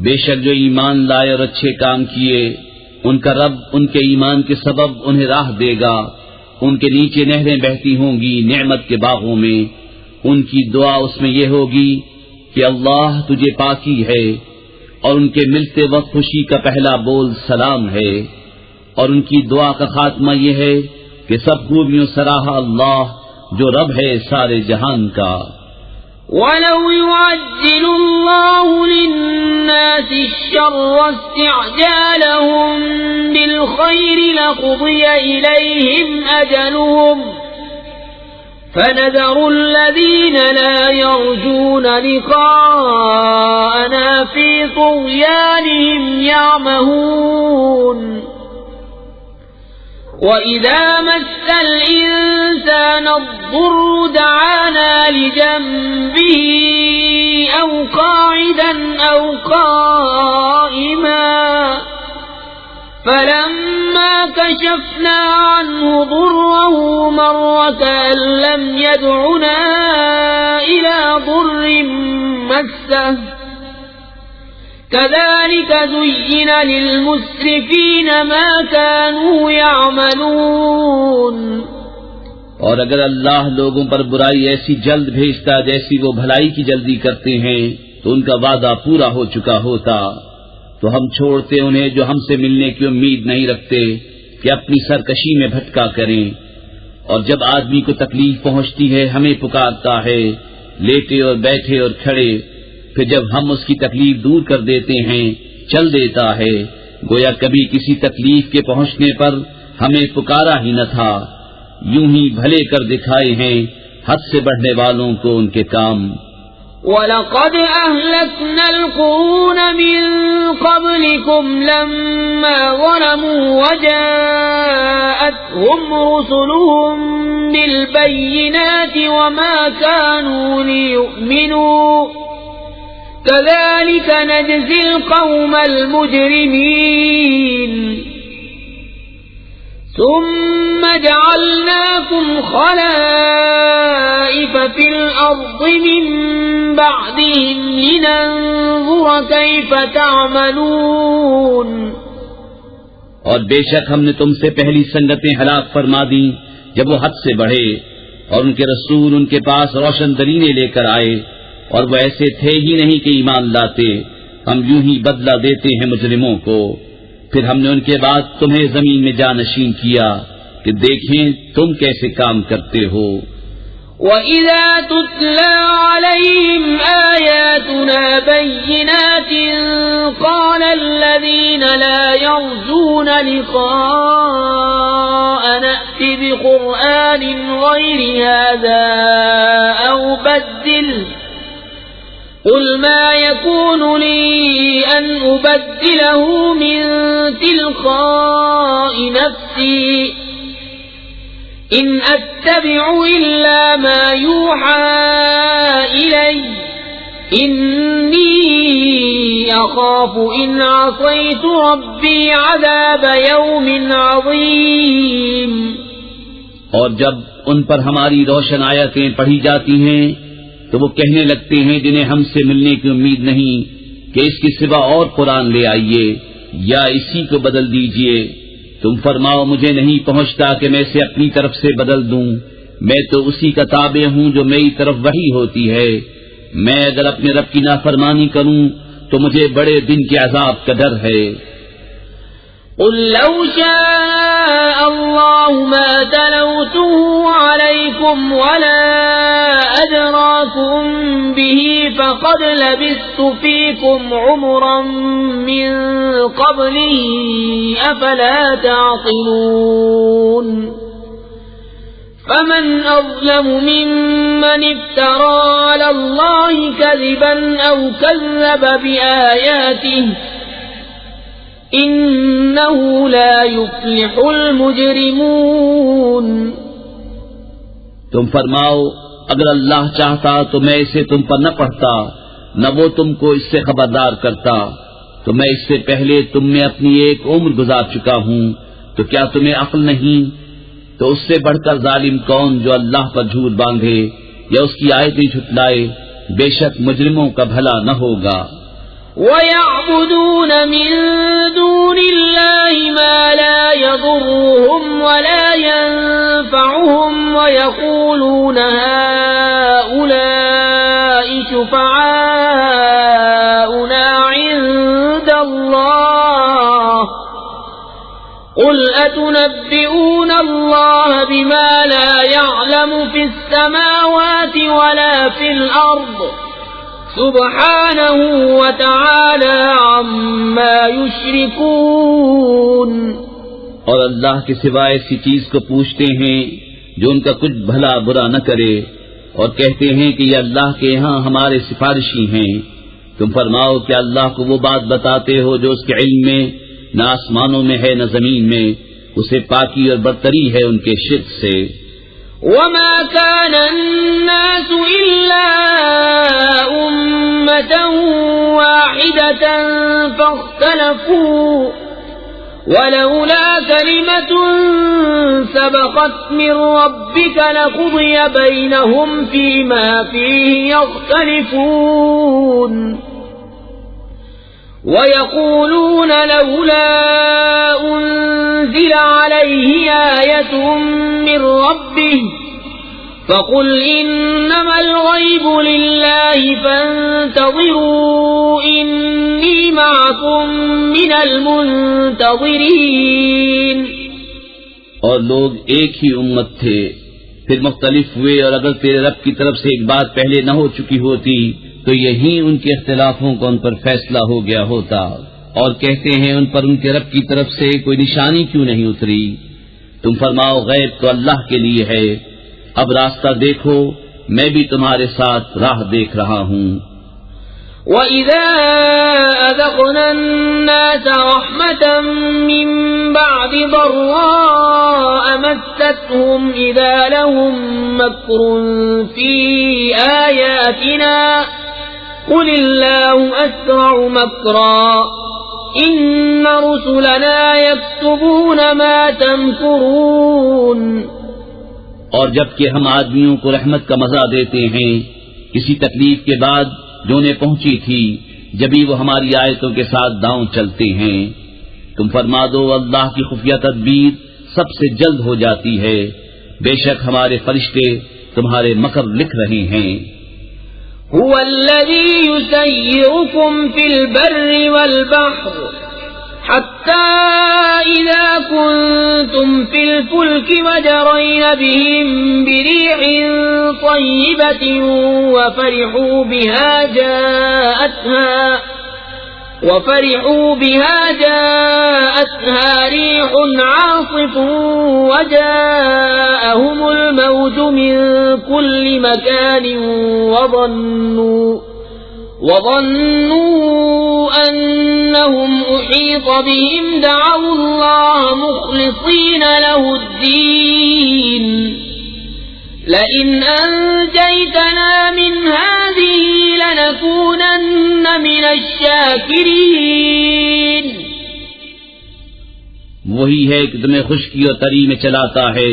بے شک جو ایمان لائے اور اچھے کام کیے، ان کا رب ان کے ایمان کے سبب انہیں راہ دے گا، ان کے نیچے نہریں بہتی ہوں گی نعمت کے باغوں میں. ان کی دعا اس میں یہ ہوگی کہ اللہ تجھے پاکی ہے، اور ان کے ملتے وقت خوشی کا پہلا بول سلام ہے، اور ان کی دعا کا خاتمہ یہ ہے کہ سب خوبیوں سراہا اللہ جو رب ہے سارے جہان کا. وَلَوْ يُعَجِّلُ اللَّهُ لِلنَّاسِ الشَّرَّ اسْتِعْجَالَهُم بِالْخَيْرِ لَقُضِيَ إِلَيْهِمْ أَجَلُهُمْ فَنَذَرُ الَّذِينَ لَا يَرْجُونَ لِقَاءَنَا فِي طُغْيَانِهِمْ يَعْمَهُونَ. وَإِذَا مَسَّ الْإِنسَانَ الضُّرُّ دَعَانَا لِجَنبِهِ أَوْ قَاعِدًا أَوْ قَائِمًا فَلَمَّا كَشَفْنَا عَنْهُ ضُرَّهُ مَرَّ كَأَن لَّمْ يَدْعُنَا إِلَى ضُرٍّ مَّسَّهُ كَذَلِكَ زُيِّنَ لِلْمُسْرِفِينَ مَا كَانُوا يَعْمَلُونَ. اور اگر اللہ لوگوں پر برائی ایسی جلد بھیجتا جیسی وہ بھلائی کی جلدی کرتے ہیں تو ان کا وعدہ پورا ہو چکا ہوتا، تو ہم چھوڑتے انہیں جو ہم سے ملنے کی امید نہیں رکھتے کہ اپنی سرکشی میں بھٹکا کریں. اور جب آدمی کو تکلیف پہنچتی ہے ہمیں پکارتا ہے، لیٹے اور بیٹھے اور کھڑے، پھر جب ہم اس کی تکلیف دور کر دیتے ہیں چل دیتا ہے، گویا کبھی کسی تکلیف کے پہنچنے پر ہمیں پکارا ہی نہ تھا. یوں ہی بھلے کر دکھائے ہیں حد سے بڑھنے والوں کو ان کے کام. وَلَقَدْ أَهْلَكْنَا الْقُرُونَ مِنْ قَبْلِكُمْ لَمَّا ظَلَمُوا وَجَاءَتْهُمْ رُسُلُهُم بِالْبَيِّنَاتِ وَمَا كَانُوا لِيُؤْمِنُوا كَذَلِكَ نَجْزِي الْقَوْمَ الْمُجْرِمِينَ. ثُمَّ جَعَلْنَاكُمْ خَلَائِفَ فِي الْأَرْضِ مِن بَعْدِهِمْ لِنَنظُرَ كَيْفَ تَعْمَلُونَ. اور بے شک ہم نے تم سے پہلی سنگتیں ہلاک فرما دیں جب وہ حد سے بڑھے، اور ان کے رسول ان کے پاس روشن دلیلیں لے کر آئے، اور وہ ایسے تھے ہی نہیں کہ ایمان لاتے. ہم یوں ہی بدلہ دیتے ہیں مجرموں کو. پھر ہم نے ان کے بعد تمہیں زمین میں جانشین کیا کہ دیکھیں تم کیسے کام کرتے ہو. وَإِذَا تُتْلَى عَلَيْهِمْ آيَاتُنَا بَيِّنَاتٍ قَالَ الَّذِينَ لَا يَرْجُونَ لِقَاءَنَا ائْتِ بِقُرْآنٍ غَيْرِ هَذَا أَوْ بَدِّلْهُ قُلْ مَا يَكُونُ لِي أَنْ أُبَدِّلَهُ مِنْ تِلْقَاءِ نَفْسِي إِنْ أَتَّبِعُ إِلَّا مَا يُوحَى إِلَيَّ إِنِّي أَخَافُ إِنْ عَصَيْتُ رَبِّي عَذَابَ يَوْمٍ عَظِيمٍ. اور جب ان پر ہماری روشن آیتیں پڑھی جاتی ہیں تو وہ کہنے لگتے ہیں جنہیں ہم سے ملنے کی امید نہیں کہ اس کے سوا اور قرآن لے آئیے یا اسی کو بدل دیجئے. تم فرماؤ مجھے نہیں پہنچتا کہ میں اسے اپنی طرف سے بدل دوں، میں تو اسی کا تابع ہوں جو میری طرف وحی ہوتی ہے. میں اگر اپنے رب کی نافرمانی کروں تو مجھے بڑے دن کے عذاب کا ڈر ہے۔ قل لو شاء الله ما تلوته عليكم ولا أدراكم به فقد لبثت فيكم عمرا من قبله أفلا تعقلون فمن أظلم ممن افترى على الله كذبا أو كذب بآياته إنه لا يفلح المجرمون۔ تم فرماؤ اگر اللہ چاہتا تو میں اسے تم پر نہ پڑھتا نہ وہ تم کو اس سے خبردار کرتا، تو میں اس سے پہلے تم میں اپنی ایک عمر گزار چکا ہوں، تو کیا تمہیں عقل نہیں؟ تو اس سے بڑھ کر ظالم کون جو اللہ پر جھوٹ باندھے یا اس کی آیتیں جھٹلائے، بے شک مجرموں کا بھلا نہ ہوگا۔ وَيَعْبُدُونَ مِن دُونِ اللَّهِ مَا لَا يَضُرُّهُمْ وَلَا يَنفَعُهُمْ وَيَقُولُونَ هَؤُلَاءِ شُفَعَاؤُنَا عِندَ اللَّهِ قُلْ أَتُنَبِّئُونَ اللَّهَ بِمَا لَا يَعْلَمُ فِي السَّمَاوَاتِ وَلَا فِي الْأَرْضِ سبحانہ وتعالی عما یشرکون۔ اور اللہ کے سوا ایسی چیز کو پوچھتے ہیں جو ان کا کچھ بھلا برا نہ کرے، اور کہتے ہیں کہ یہ اللہ کے ہاں ہمارے سفارشی ہیں۔ تم فرماؤ کہ اللہ کو وہ بات بتاتے ہو جو اس کے علم میں نہ آسمانوں میں ہے نہ زمین میں، اسے پاکی اور برتری ہے ان کے شرک سے۔ وما كان الناس إلا أمة واحدة فاختلفوا ولولا كلمة سبقت من ربك لقضي بينهم فيما فيه يختلفون ويقولون لولا أنزل عليه آية من ربه فقل إنما الغيب لله فانتظروا إني معكم من المنتظرين۔ اور لوگ ایک ہی امت تھے، پھر مختلف ہوئے، اور اگر تیرے رب کی طرف سے ایک بات پہلے نہ ہو چکی ہوتی تو یہی ان کے اختلافوں کا ان پر فیصلہ ہو گیا ہوتا۔ اور کہتے ہیں ان پر ان کے رب کی طرف سے کوئی نشانی کیوں نہیں اتری؟ تم فرماؤ غیب تو اللہ کے لیے ہے، اب راستہ دیکھو، میں بھی تمہارے ساتھ راہ دیکھ رہا ہوں۔ وَإِذَا أَذَقْنَا النَّاسَ رَحْمَةً مِّن بَعْدِ ضَرَّاءَ مَسَّتْهُمْ إِذَا لَهُم مَّكْرٌ فِي آيَاتِنَا قُلِ اللَّهُ أَسْرَعُ مَكْرًا إِنَّ رُسُلَنَا يَكْتُبُونَ مَا تَمْكُرُونَ۔ اور جبکہ ہم آدمیوں کو رحمت کا مزہ دیتے ہیں کسی تکلیف کے بعد جو انہیں پہنچی تھی، جبھی وہ ہماری آیتوں کے ساتھ داؤں چلتے ہیں۔ تم فرما دو اللہ کی خفیہ تدبیر سب سے جلد ہو جاتی ہے، بے شک ہمارے فرشتے تمہارے مکر لکھ رہے ہیں۔ هو الذي يسيركم في البر والبحر حتى إذا كنتم في الفلك وجرين بهم بريح طيبة وفرحوا بها جاءتها ريح عاصف وجاءهم الموج من كل مكان وظنوا أنهم أحيط بهم دعوا الله مخلصين له الدين لئن أنجيتنا من هذه لنكونن من الشاكرين۔ وہی ہے کہ تمہیں خشکی اور تری میں چلاتا ہے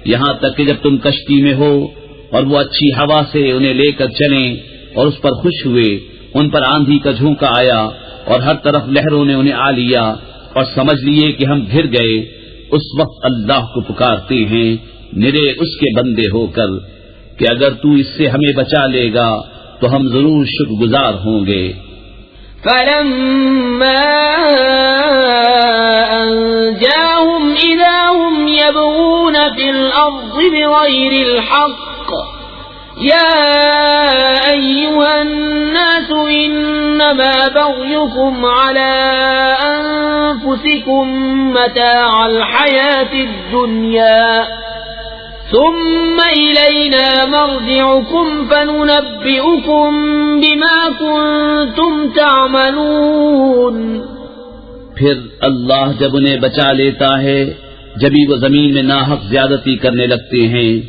یہاں تک کہ جب تم کشتی میں ہو اور وہ اچھی ہوا سے انہیں لے کر چلیں اور اس پر خوش ہوئے، ان پر آندھی کا جھونکا آیا اور ہر طرف لہروں نے انہیں آ لیا اور سمجھ لیے کہ ہم گر گئے، اس وقت اللہ کو پکارتے ہیں نرے اس کے بندے ہو کر کہ اگر تو اس سے ہمیں بچا لے گا تو ہم ضرور شکر گزار ہوں گے۔ فلما أنجاهم إذا هم يبغون في الأرض بغير الحق يا أيها الناس إنما بغيكم على أنفسكم متاع الحياة الدنيا ثم إلينا مرجعكم فننبئكم بما كنتم تعملون۔ پھر اللہ جب انہیں بچا لیتا ہے جبھی وہ زمین میں ناحق زیادتی کرنے لگتے ہیں۔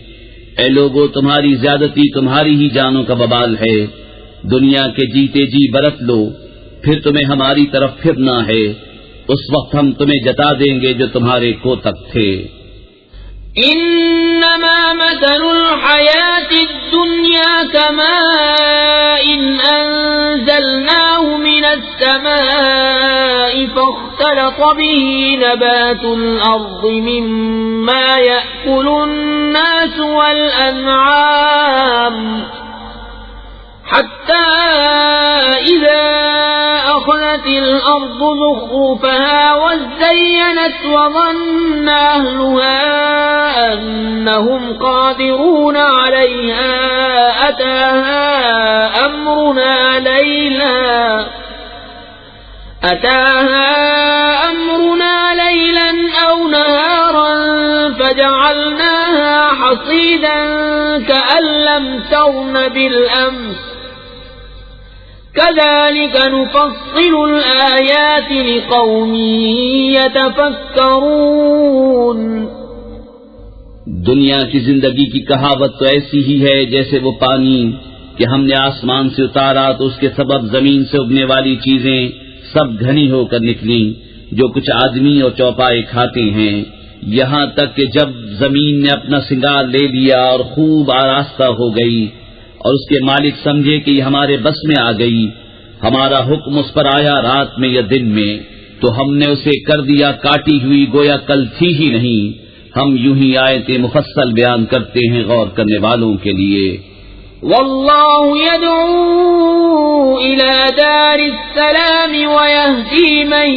اے لوگو، تمہاری زیادتی تمہاری ہی جانوں کا وبال ہے، دنیا کے جیتے جی برت لو، پھر تمہیں ہماری طرف پھرنا ہے، اس وقت ہم تمہیں جتا دیں گے جو تمہارے کوتک تھے۔ انما مثل الحياة الدنيا كماء انزلناه من السماء فاختلط به نبات الارض مما يأكل الناس والانعام حتى إذا أخذت الأرض زخرفها وزينت وظن أهلها أنهم قادرون عليها أتاها أمرنا ليلا أو نهارا فجعلناها حصيدا كأن لم تغن بالأمس كذلك نفصل الآيات لقوم يتفكرون۔ دنیا کی زندگی کی کہاوت تو ایسی ہی ہے جیسے وہ پانی کہ ہم نے آسمان سے اتارا تو اس کے سبب زمین سے اگنے والی چیزیں سب گھنی ہو کر نکلیں، جو کچھ آدمی اور چوپائے کھاتے ہیں، یہاں تک کہ جب زمین نے اپنا سنگار لے لیا اور خوب آراستہ ہو گئی اور اس کے مالک سمجھے کہ یہ ہمارے بس میں آ گئی، ہمارا حکم اس پر آیا رات میں یا دن میں، تو ہم نے اسے کر دیا کاٹی ہوئی گویا کل تھی ہی نہیں۔ ہم یوں ہی آیتیں مفصل بیان کرتے ہیں غور کرنے والوں کے لیے۔ واللہ يدعو إلى دار السلام ويهدي من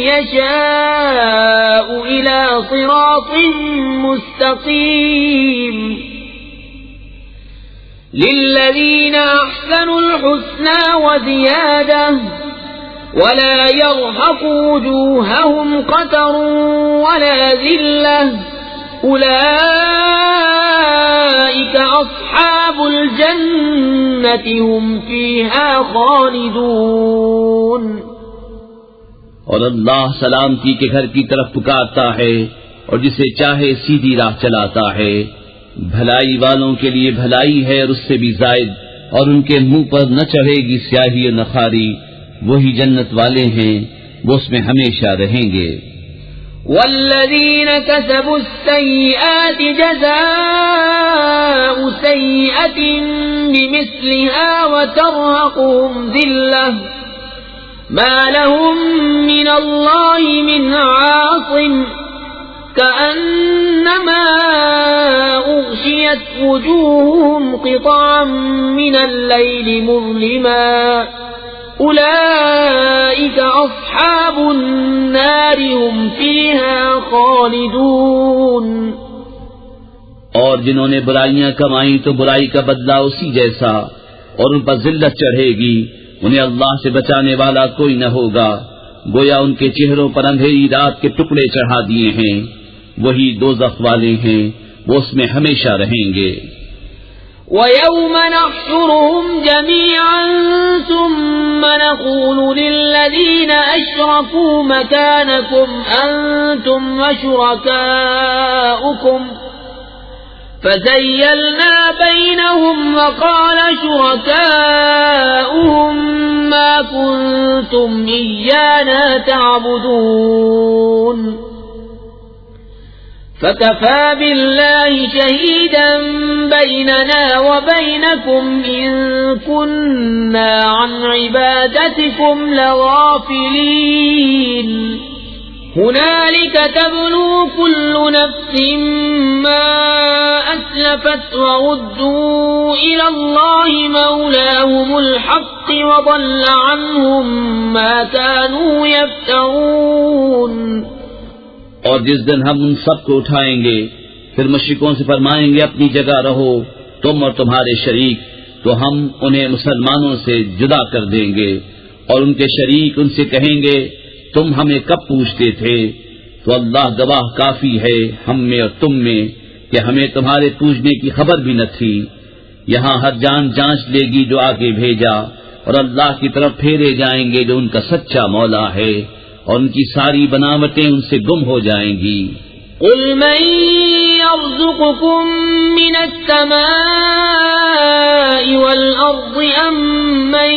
يشاء إلى صراط مستقيم للذين أحسنوا الحسنى وزيادة ولا يرهق وجوههم قتر ولا ذلة أولئك أصحاب الجنة هم فيها خالدون۔ اور اللہ سلامتی کے گھر کی طرف پکارتا ہے اور جسے چاہے سیدھی راہ چلاتا ہے، بھلائی والوں کے لیے بھلائی ہے اور اس سے بھی زائد، اور ان کے منہ پر نہ چڑھے گی سیاہی و نخاری، وہی جنت والے ہیں، وہ اس میں ہمیشہ رہیں گے۔ والذين كسبوا السيئات جزاء سيئة بمثلها وترهقهم ذلة ما لهم من الله من عاصم كأنما أغشيت وجوههم قطعا من الليل مظلما أولئك أصحاب النار هم فيها خالدون۔ اور جنہوں نے برائیاں کمائیں تو برائی کا بدلہ اسی جیسا، اور ان پر ذلت چڑھے گی، انہیں اللہ سے بچانے والا کوئی نہ ہوگا، گویا ان کے چہروں پر اندھیری رات کے ٹکڑے چڑھا دیے ہیں، وہی دوزخ والے ہیں، وہ اس میں ہمیشہ رہیں گے۔ وَيَوْمَ نَحْشُرُهُمْ جَمِيعًا ثُمَّ نَقُولُ لِلَّذِينَ أَشْرَكُوا مَكَانَكُمْ أَنْتُمْ وَشُرَكَاؤُكُمْ فَزَيَّلْنَا بَيْنَهُمْ وَقَالَ شُرَكَاؤُهُمْ مَا كُنْتُمْ إِيَّانَا تَعْبُدُونَ فَكَفَى بِاللَّهِ شَهِيدًا بَيْنَنَا وَبَيْنَكُمْ إِن كُنَّا عَنْ عِبَادَتِكُمْ لَغَافِلِينَ۔ هنالك تبلو كل نفس ما أسلفت وردوا إلى الله مولاهم الحق وضل عنهم ما كانوا يفترون. اور جس دن ہم ان سب کو اٹھائیں گے پھر مشرکوں سے فرمائیں گے اپنی جگہ رہو تم اور تمہارے شریک، تو ہم انہیں مسلمانوں سے جدا کر دیں گے اور ان کے شریک ان سے کہیں گے تم ہمیں کب پوچھتے تھے؟ تو اللہ گواہ کافی ہے ہم میں اور تم میں کہ ہمیں تمہارے پوچھنے کی خبر بھی نہ تھی. یہاں ہر جان جانچ لے گی جو آگے بھیجا، اور اللہ کی طرف پھیرے جائیں گے جو ان کا سچا مولا ہے، اور ان کی ساری بناوٹیں ان سے گم ہو جائیں گی. قل من يرزقكم من السماء والأرض أم من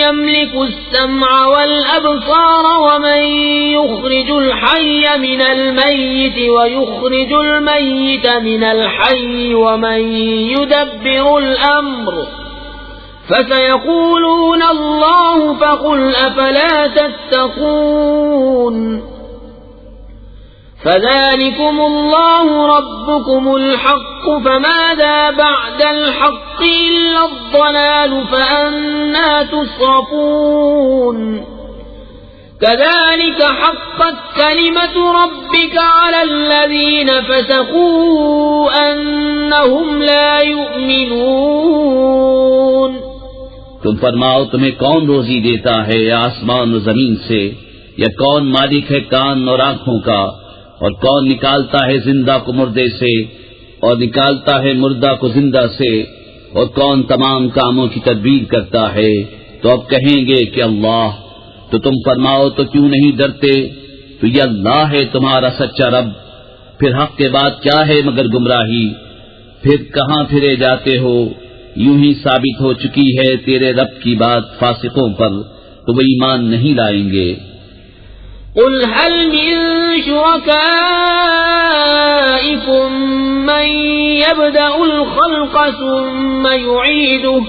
يملك السمع والأبصار ومن يخرج الحي من الميت ويخرج الميت من الحي ومن يدبر الأمر فسيقولون الله فقل أفلا تتقون. فذلكم الله ربكم الحق فماذا بعد الحق إلا الضلال فأنا تصرفون. كذلك حقت كلمة ربك على الذين فسقوا أنهم لا يؤمنون. تم فرماؤ تمہیں کون روزی دیتا ہے آسمان و زمین سے، یا کون مالک ہے کان اور آنکھوں کا، اور کون نکالتا ہے زندہ کو مردے سے اور نکالتا ہے مردہ کو زندہ سے، اور کون تمام کاموں کی تدبیر کرتا ہے؟ تو اب کہیں گے کہ اللہ. تو تم فرماؤ تو کیوں نہیں ڈرتے؟ تو یہ اللہ ہے تمہارا سچا رب، پھر حق کے بعد کیا ہے مگر گمراہی؟ پھر کہاں پھرے جاتے ہو؟ یوں ہی ثابت ہو چکی ہے تیرے رب کی بات فاسقوں پر، تو وہ ایمان نہیں لائیں گے. قل هل من شركائكم من يبدأ الخلق ثم يعيده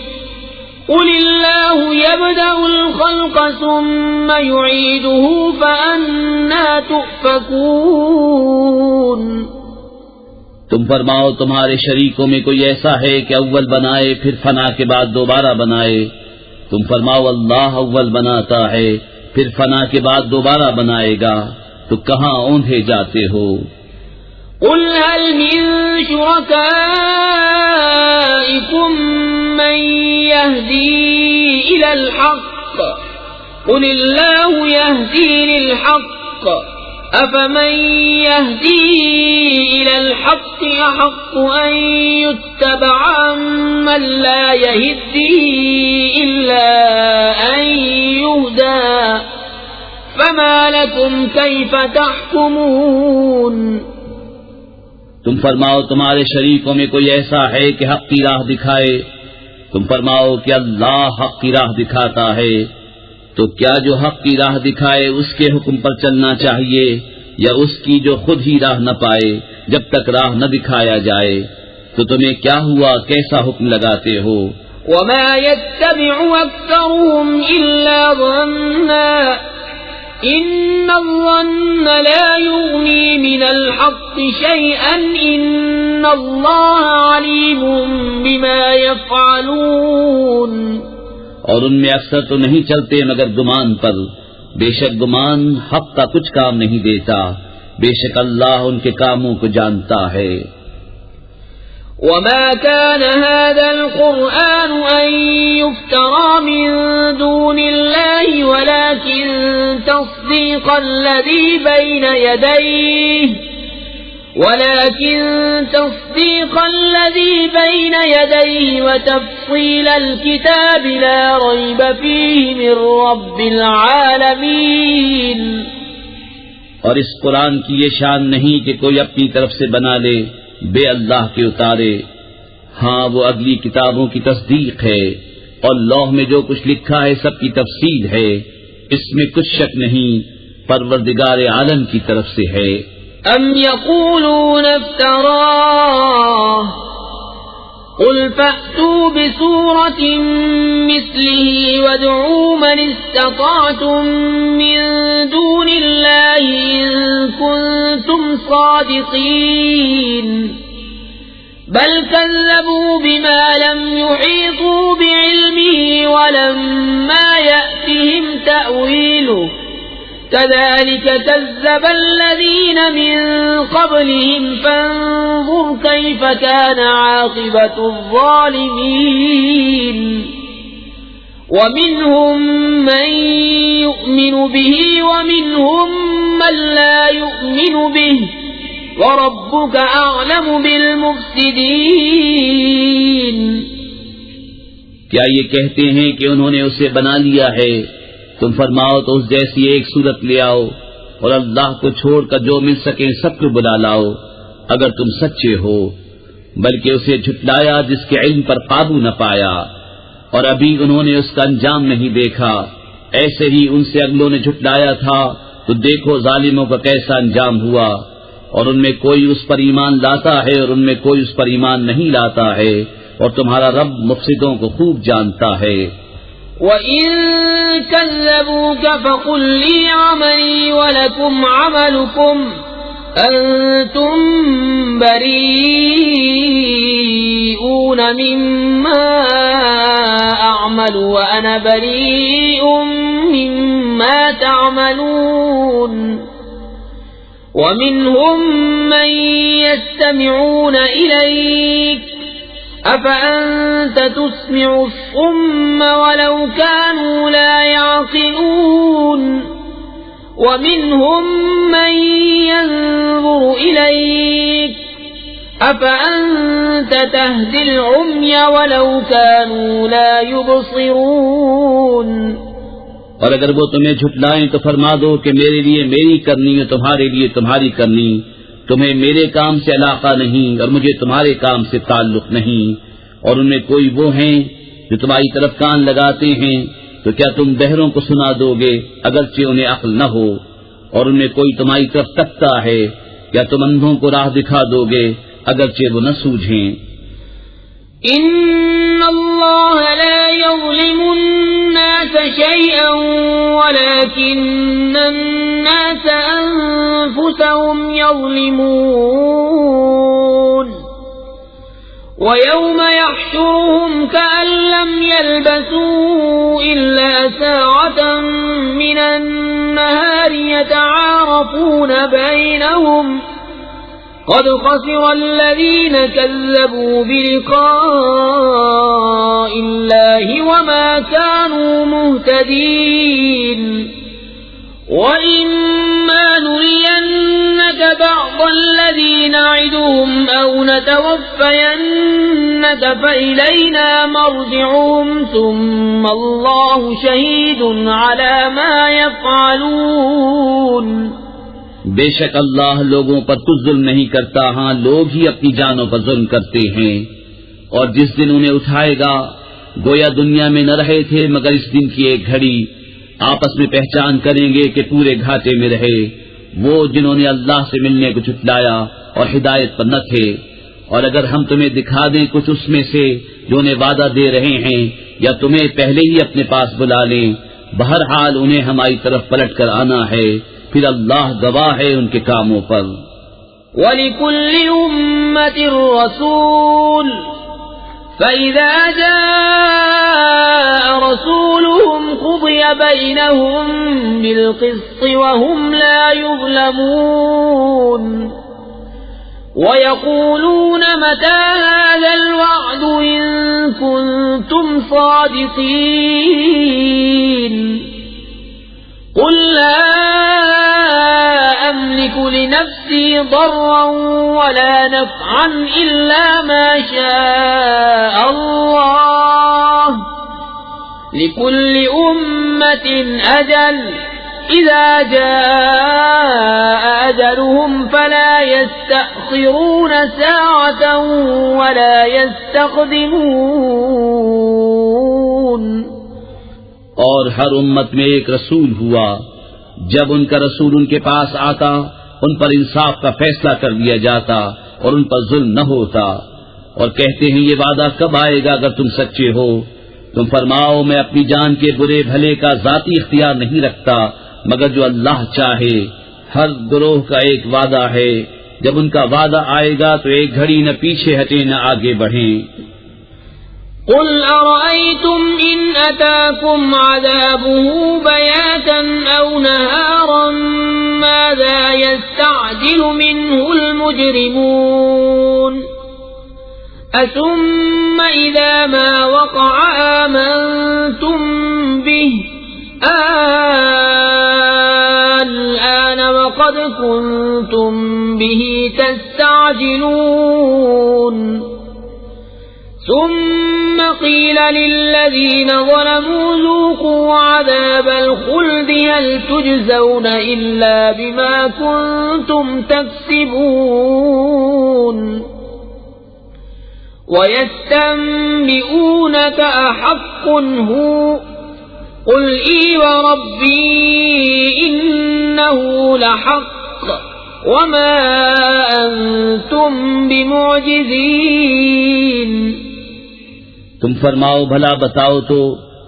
قل الله يبدأ الخلق ثم يعيده فأنا تؤفكون. تم فرماؤ تمہارے شریکوں میں کوئی ایسا ہے کہ اول بنائے پھر فنا کے بعد دوبارہ بنائے؟ تم فرماؤ اللہ اول بناتا ہے پھر فنا کے بعد دوبارہ بنائے گا، تو کہاں اوندھے جاتے ہو؟ قل هل من شركائكم من يهدي إلى الحق قل الله يهدي للحق أفمن يهدي إلى الحق أحق أن يتبع من لا يهدي إلا أن يهدى فما لكم كيف تحكمون. تم فرماؤ تمہارے شریکوں میں کوئی ایسا ہے کہ حق کی راہ دکھائے؟ تم فرماؤ کہ اللہ حق کی راہ دکھاتا ہے، تو کیا جو حق کی راہ دکھائے اس کے حکم پر چلنا چاہیے، یا اس کی جو خود ہی راہ نہ پائے جب تک راہ نہ دکھایا جائے؟ تو تمہیں کیا ہوا، کیسا حکم لگاتے ہو؟ وما يتبع أكثرهم إلا ظنا إن الظن لا يغني من الحق شيئا إن الله عليم بما يفعلون. اور ان میں اکثر تو نہیں چلتے مگر گمان پر، بے شک گمان حق کا کچھ کام نہیں دیتا، بے شک اللہ ان کے کاموں کو جانتا ہے. وما كان هذا القرآن أن يفترى من دون الله ولكن تصديق الذي بين يديه وتفصيل الكتاب لا ريب فيه من رب العالمين. اور اس قرآن کی یہ شان نہیں کہ کوئی اپنی طرف سے بنا لے بے اللہ کے اتارے، ہاں وہ اگلی کتابوں کی تصدیق ہے، اور لوح میں جو کچھ لکھا ہے سب کی تفصیل ہے، اس میں کچھ شک نہیں، پروردگار عالم کی طرف سے ہے. ام يقولون افتراه قل فأتوا بسورة مثله وادعوا من استطعتم من دون الله إن كنتم صادقين بل كذبوا بما لم يحيطوا بعلمه ولما يأتهم تأويله كذلك كذب الذين من قبلهم فانظر كيف كان عاقبة الظالمين ومنهم من يؤمن به ومنهم من لا يؤمن به وَرَبُّكَ أَعْلَمُ بِالْمُفْسِدِينَ کیا یہ کہتے ہیں کہ انہوں نے اسے بنا لیا ہے؟ تم فرماؤ تو اس جیسی ایک صورت لے آؤ اور اللہ کو چھوڑ کر جو مل سکے سب کو بلا لاؤ اگر تم سچے ہو، بلکہ اسے جھٹلایا جس کے علم پر قابو نہ پایا، اور ابھی انہوں نے اس کا انجام نہیں دیکھا، ایسے ہی ان سے اگلوں نے جھٹلایا تھا، تو دیکھو ظالموں کا کیسا انجام ہوا۔ اور ان میں کوئی اس پر ایمان لاتا ہے اور ان میں کوئی اس پر ایمان نہیں لاتا ہے، اور تمہارا رب مفسدوں کو خوب جانتا ہے۔ وَإِن كَذَّبُوكَ فَقُل لِّي عَمَلِي وَلَكُمْ عَمَلُكُمْ أَنتُم بَرِيئُونَ مِمَّا أَعْمَلُ وَأَنَا بَرِيءٌ مِّمَّا تَعْمَلُونَ وَمِنْهُمْ مَنْ يَسْتَمِعُونَ إِلَيْكَ أَفَأَنْتَ تُسْمِعُ الصُّمَّ وَلَوْ كَانُوا لَا يَعْقِلُونَ وَمِنْهُمْ مَنْ يَنْظُرُ إِلَيْكَ أَفَأَنْتَ تَهْدِي الْعُمْيَ وَلَوْ كَانُوا لَا يُبْصِرُونَ اور اگر وہ تمہیں جھٹلائیں تو فرما دو کہ میرے لیے میری کرنی اور تمہارے لیے تمہاری کرنی، تمہیں میرے کام سے علاقہ نہیں اور مجھے تمہارے کام سے تعلق نہیں، اور ان میں کوئی وہ ہیں جو تمہاری طرف کان لگاتے ہیں، تو کیا تم بہروں کو سنا دو گے اگرچہ انہیں عقل نہ ہو، اور ان میں کوئی تمہاری طرف تکتا ہے، کیا تم اندھوں کو راہ دکھا دو گے اگرچہ وہ نہ سوجھیں۔ ان اللہ لا یظلم الناس شیئا ولكن الناس انفسهم یظلمون وَيَوْمَ يَحْشُرُهُمْ كَأَن لَّمْ يَلْبَثُوا إِلَّا سَاعَةً مِّنَ النَّهَارِ يَتَعَارَفُونَ بَيْنَهُمْ قَدْ خَسِرَ الَّذِينَ كَذَّبُوا بِلِقَاءِ اللَّهِ وَمَا كَانُوا مُهْتَدِينَ وَإِمَّا نُرِيَنَّكَ بَعْضَ الَّذِي نَعِدُهُمْ أَوْ نَتَوَفَّيَنَّكَ فَإِلَيْنَا مَرْجِعُهُمْ ثُمَّ اللَّهُ شَهِيدٌ عَلَى مَا يَفْعَلُونَ بے شک اللہ لوگوں پر کچھ ظلم نہیں کرتا، ہاں لوگ ہی اپنی جانوں پر ظلم کرتے ہیں، اور جس دن انہیں اٹھائے گا گویا دنیا میں نہ رہے تھے مگر اس دن کی ایک گھڑی، آپس میں پہچان کریں گے کہ پورے گھاٹے میں رہے وہ جنہوں نے اللہ سے ملنے کو جھٹلایا اور ہدایت پر نہ تھے۔ اور اگر ہم تمہیں دکھا دیں کچھ اس میں سے جو انہیں وعدہ دے رہے ہیں، یا تمہیں پہلے ہی اپنے پاس بلا لیں، بہرحال انہیں ہماری طرف پلٹ کر آنا ہے، پھر اللہ گواہ ہے ان کے کاموں پر۔ وَلِكُلِّ أُمَّةٍ رَّسُولٌ فَإِذَا جَاءَ رَسُولُهُمْ قُضِيَ بَيْنَهُم بِالْقِسْطِ وَهُمْ لَا يُظْلَمُونَ وَيَقُولُونَ مَتَى هَذَا الْوَعْدُ إِن كُنتُمْ صَادِقِينَ قُل لَّا أَمْلِكُ لِنَفْسِي ضَرًّا وَلَا نَفْعًا إِلَّا مَا شَاءَ اللَّهُ لِكُلِّ أُمَّةٍ أَجَلٌ إِذَا جَاءَ أَجَلُهُمْ فَلَا يَسْتَأْخِرُونَ سَاعَةً وَلَا يَسْتَقْدِمُونَ اور ہر امت میں ایک رسول ہوا، جب ان کا رسول ان کے پاس آتا ان پر انصاف کا فیصلہ کر دیا جاتا اور ان پر ظلم نہ ہوتا، اور کہتے ہیں یہ وعدہ کب آئے گا اگر تم سچے ہو؟ تم فرماؤ میں اپنی جان کے برے بھلے کا ذاتی اختیار نہیں رکھتا مگر جو اللہ چاہے. ہر گروہ کا ایک وعدہ ہے، جب ان کا وعدہ آئے گا تو ایک گھڑی نہ پیچھے ہٹیں نہ آگے بڑھیں. قل أرأيتم إن أتاكم عذابه بياتا أو نهارا ماذا يستعجل منه المجرمون أثم إذا ما وقع آمنتم به الآن وقد كنتم به تستعجلون ثم قيل للذين ظلموا ذوقوا عذاب الخلد هل تجزون إلا بما كنتم تكسبون ويستنبئونك أحق هو قل إي وربي إنه لحق وما أنتم بمعجزين. تم فرماؤ بھلا بتاؤ تو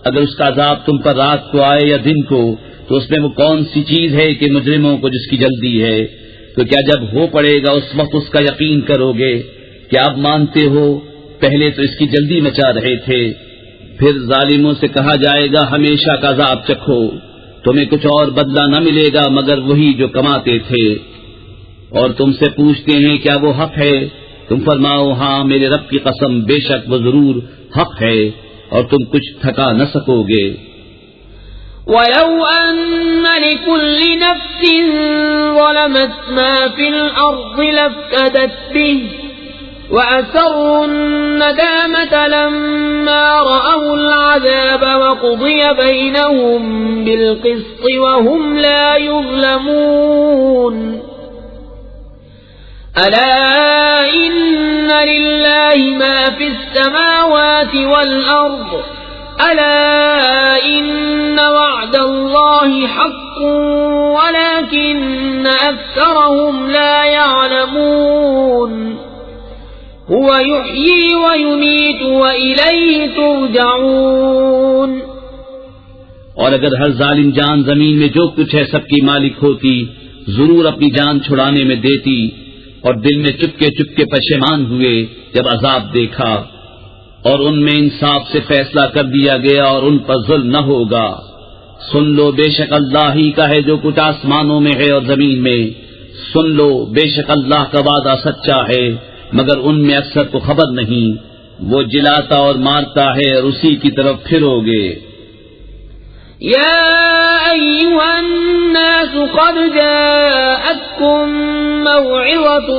اگر اس کا عذاب تم پر رات کو آئے یا دن کو تو اس میں وہ کون سی چیز ہے کہ مجرموں کو جس کی جلدی ہے؟ تو کیا جب ہو پڑے گا اس وقت اس کا یقین کرو گے؟ کیا اب مانتے ہو پہلے تو اس کی جلدی مچا رہے تھے. پھر ظالموں سے کہا جائے گا ہمیشہ کا عذاب چکھو، تمہیں کچھ اور بدلہ نہ ملے گا مگر وہی جو کماتے تھے. اور تم سے پوچھتے ہیں کیا وہ حق ہے؟ تم فرماؤ ہاں میرے رب کی قسم بے شک وہ ضرور حق ہے اور تم کچھ تھکا نہ سکو گے. وَلَوْ أَنَّ لِكُلِّ نَفْسٍ ظَلَمَتْ مَا فِي الْأَرْضِ لَافْتَدَتْ بِهِ وَأَسَرُّوا النَّدَامَةَ لَمَّا رَأَوُا الْعَذَابَ وَقُضِيَ بَيْنَهُم بِالْقِسْطِ وَهُمْ لَا يُظْلَمُونَ. أَلَا إِنَّ لِلَّهِ مَا فِي السَّمَاوَاتِ وَالْأَرْضِ أَلَا إِنَّ وَعْدَ اللَّهِ حَقٌّ وَلَكِنَّ أَكْثَرَهُمْ لَا يَعْلَمُونَ. هُوَ يُحْيِي وَيُمِيتُ وَإِلَيْهِ تُرْجَعُونَ. اور اگر ہر ظالم جان زمین میں جو کچھ ہے سب کی مالک ہوتی ضرور اپنی جان چھڑانے میں دیتی اور دل میں چپکے چپکے پشیمان ہوئے جب عذاب دیکھا اور ان میں انصاف سے فیصلہ کر دیا گیا اور ان پر ظلم نہ ہوگا. سن لو بے شک اللہ ہی کا ہے جو کچھ آسمانوں میں ہے اور زمین میں. سن لو بے شک اللہ کا وعدہ سچا ہے مگر ان میں اکثر کو خبر نہیں. وہ جلاتا اور مارتا ہے اور اسی کی طرف پھرو گے. يا أيها الناس قد جاءتكم موعظة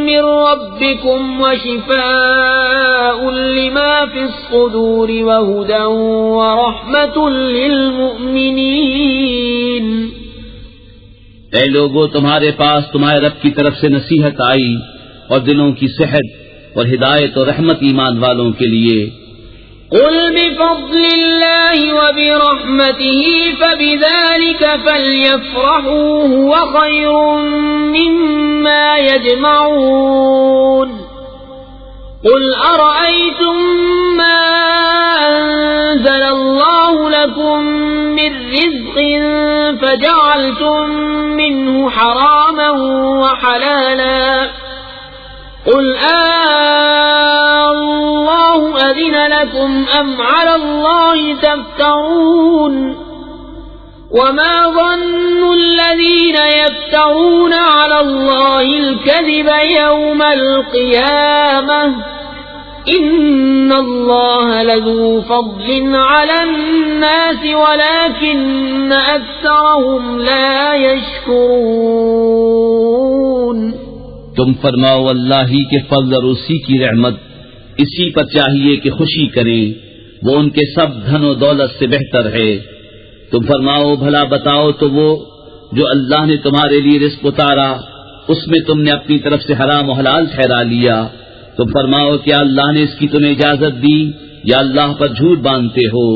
من ربكم وشفاء لما في الصدور وهدى ورحمة للمؤمنين. اے لوگو تمہارے پاس تمہارے رب کی طرف سے نصیحت آئی اور دلوں کی صحت اور ہدایت اور رحمت ایمان والوں کے لیے. قل بفضل الله وبرحمته فبذلك فليفرحوا هو خير مما يجمعون. قل أرأيتم ما أنزل الله لكم من رزق فجعلتم منه حراما وحلالا قل الله أذن لكم أم على الله تفترون. وما ظن الذين يفترون على الله الكذب يوم القيامة إن الله لذو فضل على الناس ولكن أكثرهم لا يشكرون. تم فرماؤ اللہ ہی کے فضل اور اسی کی رحمت اسی پر چاہیے کہ خوشی کریں، وہ ان کے سب دھن و دولت سے بہتر ہے. تم فرماؤ بھلا بتاؤ تو وہ جو اللہ نے تمہارے لیے رزق اتارا اس میں تم نے اپنی طرف سے حرام و حلال ٹھہرا لیا. تم فرماؤ کیا اللہ نے اس کی تمہیں اجازت دی یا اللہ پر جھوٹ باندھتے ہو؟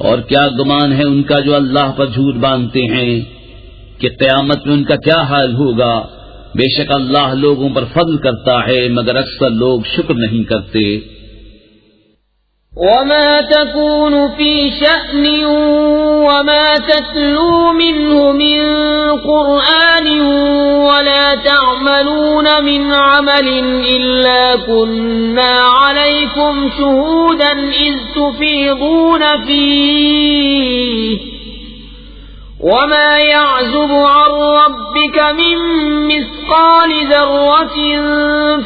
اور کیا گمان ہے ان کا جو اللہ پر جھوٹ باندھتے ہیں کہ قیامت میں ان کا کیا حال ہوگا. بے شک اللہ لوگوں پر فضل کرتا ہے مگر اکثر لوگ شکر نہیں کرتے. وما تكون في شأن وما تتلو منه من قرآن ولا تعملون من عمل إلا كنا عليكم شهودا إذ تفيضون فيه وما يعزب عن ربك من مثقال ذرة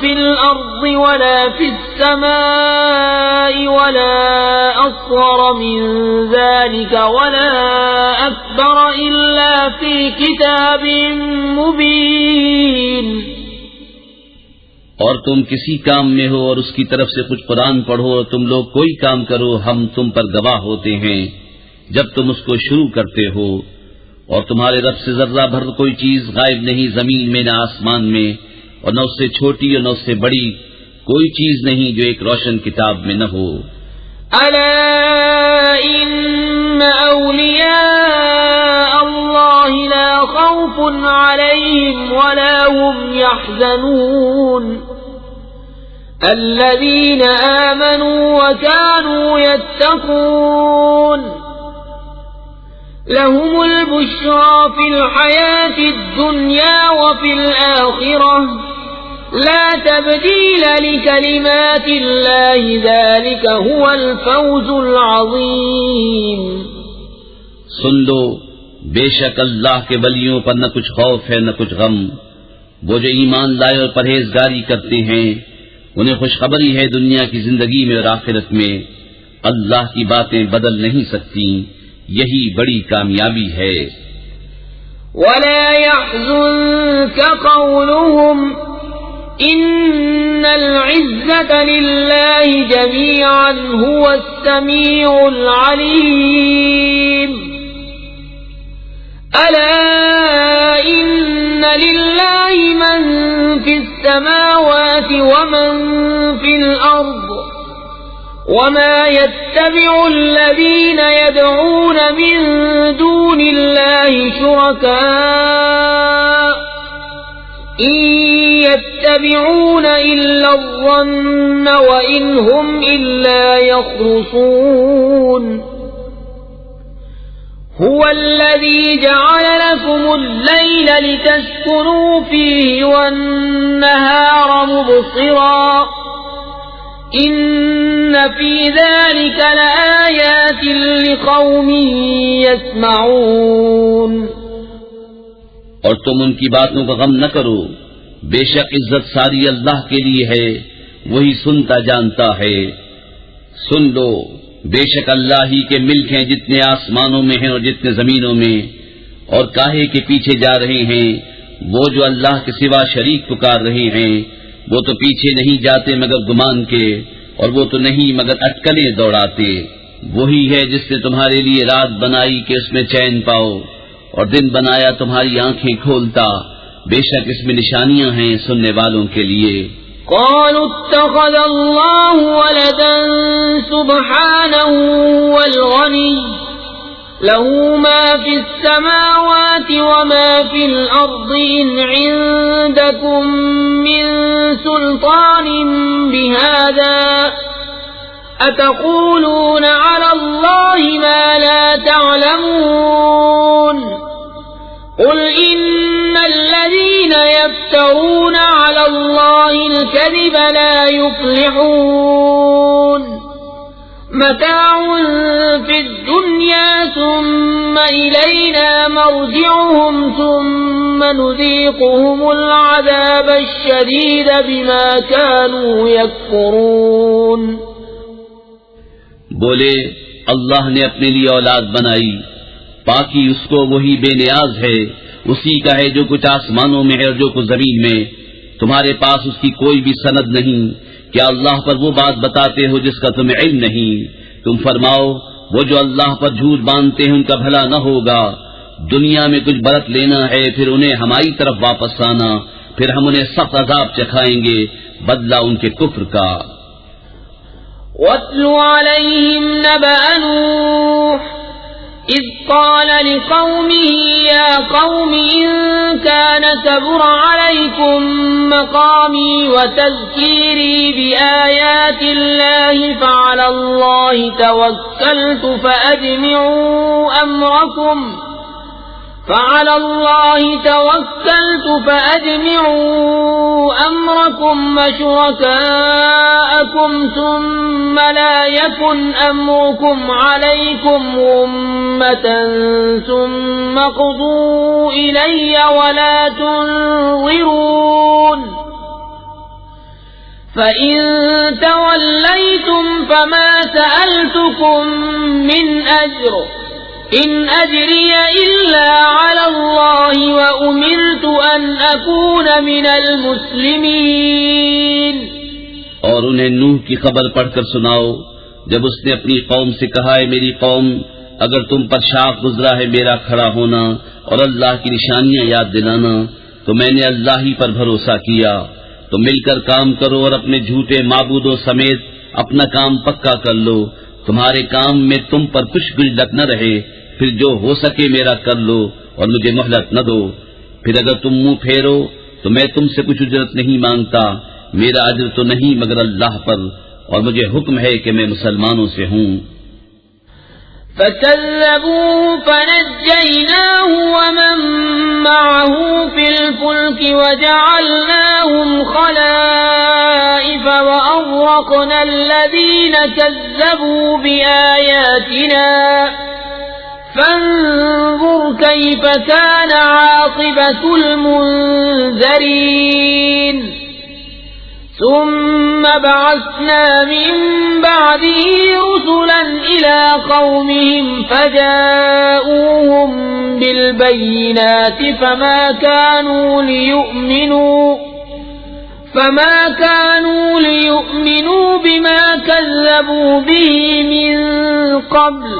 في الأرض ولا في السماء ولا أصغر من ذلك ولا أكبر إلا في كتاب مبين. اور تم کسی کام میں ہو اور اس کی طرف سے کچھ قرآن پڑھو اور تم لوگ کوئی کام کرو ہم تم پر گواہ ہوتے ہیں جب تم اس کو شروع کرتے ہو. اور تمہارے رب سے ذرہ بھر کوئی چیز غائب نہیں زمین میں نہ آسمان میں اور نہ اس سے چھوٹی اور نہ اس سے بڑی کوئی چیز نہیں جو ایک روشن کتاب میں نہ ہو. الا ان اولیاء اللہ لا خوف علیہم ولا هم يحزنون الذین آمنوا وكانوا يتقون لهم البشرى في الحياة الدنيا وفي الآخرة لا تبديل لكلمات الله ذلك هو الفوز العظيم. سن لو بے شک اللہ کے ولیوں پر نہ کچھ خوف ہے نہ کچھ غم. وہ جو ایمان لائے اور پرہیزگاری کرتے ہیں انہیں خوشخبری ہے دنیا کی زندگی میں اور آخرت میں. اللہ کی باتیں بدل نہیں سکتی یہی بڑی کامیابی ہے. ولا يحزنك قولهم إن العزة لله جميعا هو السميع العليم. ألا إن لله من في السماوات ومن في الأرض وما يتبع الذين يدعون من دون الله شركاء إن يتبعون إلا الظن وإن هم إلا يخرصون. هو الذي جعل لكم الليل لتسكنوا فيه والنهار مبصرا إن في ذلك لآيات لقوم يسمعون. اور تم ان کی باتوں کا غم نہ کرو بے شک عزت ساری اللہ کے لیے ہے وہی سنتا جانتا ہے. سن لو بے شک اللہ ہی کے ملک ہیں جتنے آسمانوں میں ہیں اور جتنے زمینوں میں. اور کاہے کے پیچھے جا رہے ہیں وہ جو اللہ کے سوا شریک پکار رہے ہیں. وہ تو پیچھے نہیں جاتے مگر گمان کے اور وہ تو نہیں مگر اٹکلیں دوڑاتے. وہی ہے جس نے تمہارے لیے رات بنائی کہ اس میں چین پاؤ اور دن بنایا تمہاری آنکھیں کھولتا. بے شک اس میں نشانیاں ہیں سننے والوں کے لیے. قالوا اتخذ الله ولدا سبحانه والغني له ما في السماوات وما في الأرض إن عندكم من سلطان بهذا أتقولون على الله ما لا تعلمون. قل إن الذين يفترون على الله الكذب لا يفلحون. متاع في الدنيا ثم إلينا مرجعهم ثم نذيقهم العذاب الشديد بما كانوا يكفرون. بولے اللہ نے اپنے لیے اولاد بنائی باقی اس کو وہی بے نیاز ہے. اسی کا ہے جو کچھ آسمانوں میں ہے اور جو کچھ زمین میں. تمہارے پاس اس کی کوئی بھی سند نہیں. کیا اللہ پر وہ بات بتاتے ہو جس کا تمہیں علم نہیں؟ تم فرماؤ وہ جو اللہ پر جھوٹ باندھتے ہیں ان کا بھلا نہ ہوگا. دنیا میں کچھ برت لینا ہے پھر انہیں ہماری طرف واپس آنا پھر ہم انہیں سخت عذاب چکھائیں گے بدلہ ان کے کفر کا. وَاتْلُ عَلَيْهِمْ نَبَأَ نُوحٍ إذ قال لقومه يا قوم إن كان كبر عليكم مقامي وتذكيري بآيات الله فعلى الله توكلت فأجمعوا أمركم وشركاءكم ثم لا يكن أمركم عليكم غمة ثم اقضوا إلي ولا تنظرون فإن توليتم فما سألتكم من أجر إن أجري إلا على الله وأمرت أن أكون من المسلمين. اور انہیں نوح کی خبر پڑھ کر سناؤ جب اس نے اپنی قوم سے کہا ہے میری قوم اگر تم پر شاق گزرا ہے میرا کھڑا ہونا اور اللہ کی نشانیاں یاد دلانا تو میں نے اللہ ہی پر بھروسہ کیا تو مل کر کام کرو اور اپنے جھوٹے معبودوں سمیت اپنا کام پکا کر لو تمہارے کام میں تم پر کچھ گجلک نہ رہے پھر جو ہو سکے میرا کر لو اور مجھے مہلت نہ دو پھر اگر تم منہ پھیرو تو میں تم سے کچھ اجرت نہیں مانگتا میرا اجر تو نہیں مگر اللہ پر اور مجھے حکم ہے کہ میں مسلمانوں سے ہوں. فكذبوه فنجيناه ومن معه في الفلك وجعلناهم خلائف وأغرقنا الذين كذبوا بآياتنا فانظر كيف كان عاقبة المنذرين. ثم بعثنا من بعده رسلا إلى قومهم فجاءوهم بالبينات فما كانوا ليؤمنوا بما كذبوا به من قبل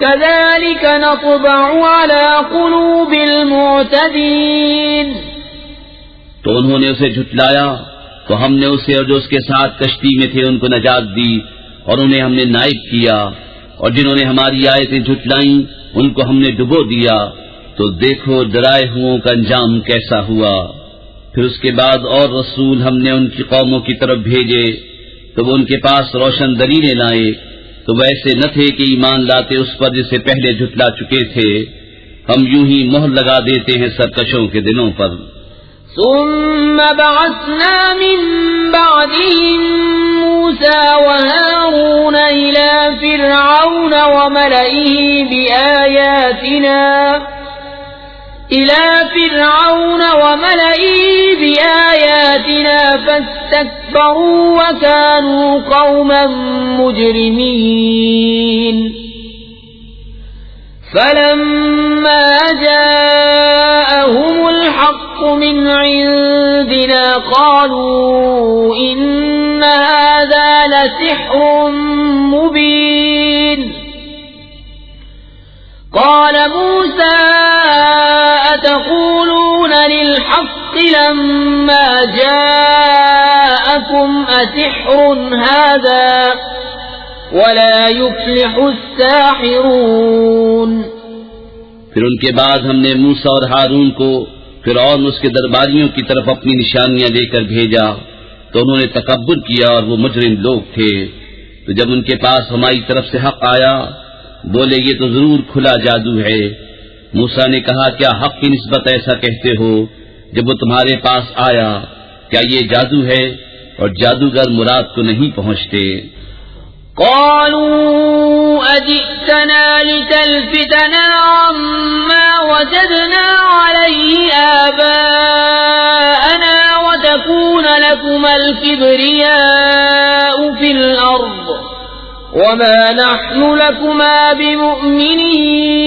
كذلك نطبع على قلوب المعتدين. تو انہوں نے اسے جھٹلایا تو ہم نے اسے اور جو اس کے ساتھ کشتی میں تھے ان کو نجات دی اور انہیں ہم نے نائب کیا اور جنہوں نے ہماری آیتیں جھٹلائیں ان کو ہم نے ڈبو دیا تو دیکھو ڈرائے ہوں کا انجام کیسا ہوا. پھر اس کے بعد اور رسول ہم نے ان کی قوموں کی طرف بھیجے تو وہ ان کے پاس روشن دلیلیں لائے تو ویسے نہ تھے کہ ایمان لاتے اس پر جسے پہلے جھٹلا چکے تھے. ہم یوں ہی مہر لگا دیتے ہیں سرکشوں کے دلوں پر. ثم بعثنا من بعدهم موسى وهارون إلى فرعون وملئه بآياتنا فاستكبروا وكانوا قوما مجرمين. فلما جاءهم الحق من عندنا قالوا إن هذا لسحر مبين. قال موسى أتقولون للحق لما جاءكم أسحر هذا ولا يفلح الساحرون. پھر ان کے بعد ہم نے موسیٰ اور ہارون کو فرعون اس کے درباریوں کی طرف اپنی نشانیاں لے کر بھیجا تو انہوں نے تکبر کیا اور وہ مجرم لوگ تھے. تو جب ان کے پاس ہماری طرف سے حق آیا بولے یہ تو ضرور کھلا جادو ہے. موسیٰ نے کہا کیا حق کی نسبت ایسا کہتے ہو جب وہ تمہارے پاس آیا کیا یہ جادو ہے اور جادوگر مراد کو نہیں پہنچتے. قالوا أجئتنا لتلفتنا عما وجدنا عليه آباءنا وتكون لكما الكبرياء في الأرض وما نحن لكما بمؤمنين.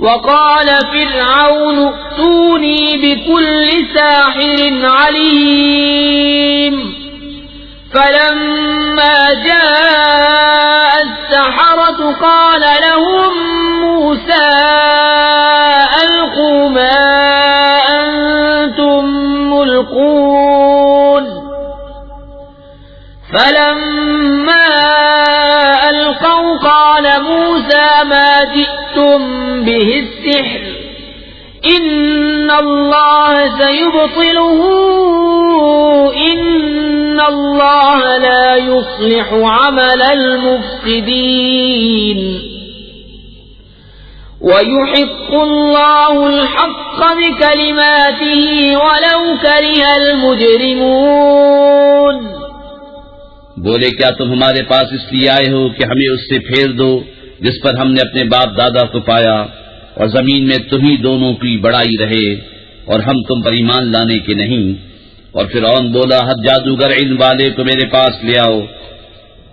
وقال فرعون ائتوني بكل ساحر عليم. فلما جاء السحرة قال لهم موسى ألقوا ما أنتم ملقون. فلما ألقوا قال موسى جئتم به السحر إن الله سيبطله إن الله لا يصلح عمل المفسدين ويحق الله الحق بكلماته ولو كره المجرمون. بولے کیا تم ہمارے پاس اس لیے آئے ہو کہ ہمیں اس سے پھیر دو جس پر ہم نے اپنے باپ دادا کو پایا، اور زمین میں تمہیں دونوں کی بڑائی رہے اور ہم تم پر ایمان لانے کے نہیں؟ اور فرعون بولا حد جادوگر علم والے کو میرے پاس لے آؤ.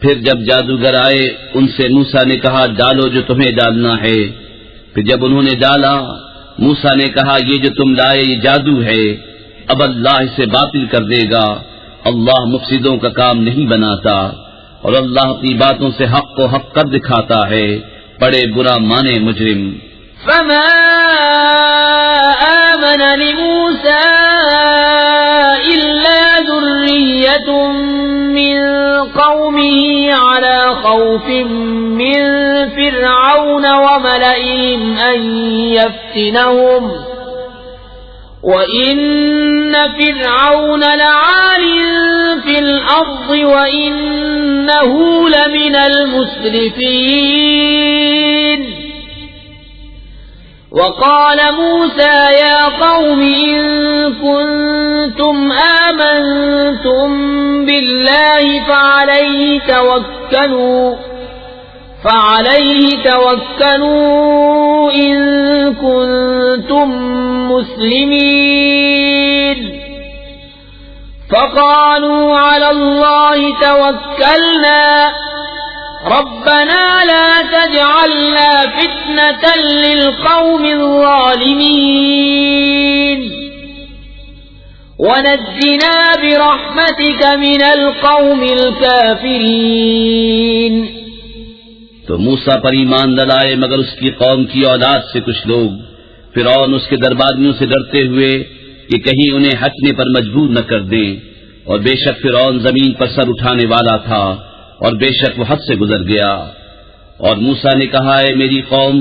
پھر جب جادوگر آئے ان سے موسیٰ نے کہا ڈالو جو تمہیں ڈالنا ہے. پھر جب انہوں نے ڈالا موسیٰ نے کہا یہ جو تم لائے یہ جادو ہے، اب اللہ اسے باطل کر دے گا. اللہ مفسدوں کا کام نہیں بناتا اور اللہ اپنی باتوں سے حق کو حق کر دکھاتا ہے. بڑے برا مانے مجرم. فما آمن لموسى إلا ذرية من قومه على خوف من فرعون وملئهم أن يفتنهم وَإِنَّ فِرْعَوْنَ لَعَالٍ فِي الْأَرْضِ وَإِنَّهُ لَمِنَ الْمُسْرِفِينَ. وَقَالَ مُوسَى يَا قَوْمِ إِن كُنتُمْ آمَنتُم بِاللَّهِ فعليه توكلوا إن كنتم مسلمين. فقالوا على الله توكلنا ربنا لا تجعلنا فتنة للقوم الظالمين ونجنا برحمتك من القوم الكافرين. تو موسیٰ پر ایمان نہ لائے مگر اس کی قوم کی اولاد سے کچھ لوگ. فرعون اس کے درباریوں سے ڈرتے ہوئے کہ کہیں انہیں ہٹنے پر مجبور نہ کر دیں، اور بے شک فرعون زمین پر سر اٹھانے والا تھا اور بے شک وہ حد سے گزر گیا. اور موسیٰ نے کہا اے میری قوم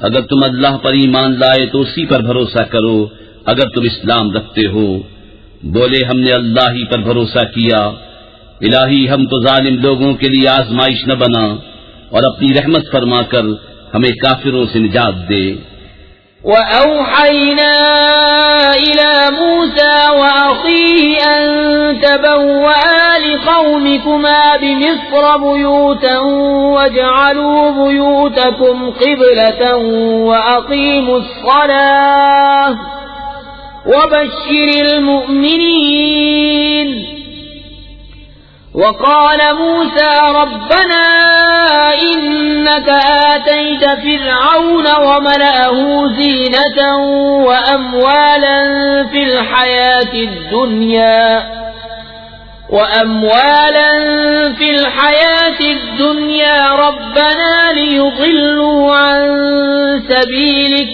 اگر تم اللہ پر ایمان لائے تو اسی پر بھروسہ کرو اگر تم اسلام رکھتے ہو. بولے ہم نے اللہ ہی پر بھروسہ کیا. الہی ہم تو ظالم لوگوں کے لیے آزمائش نہ بنا اور اپنی رحمت فرما کر ہمیں کافروں سے نجات دے. وَأَوْحَيْنَا إِلَى مُوسَى وَأَخِيهِ أَن تَبَوَّآ لِقَوْمِكُمَا بِمِصْرَ بُيُوتًا وَاجْعَلُوا بُيُوتَكُمْ قِبْلَةً وَأَقِيمُوا الصَّلَاةَ وَبَشِّرِ الْمُؤْمِنِينَ. وقال موسى ربنا إنك آتيت فرعون وملأه زينة وأموالا في الحياة الدنيا ربنا ليضلوا عن سبيلك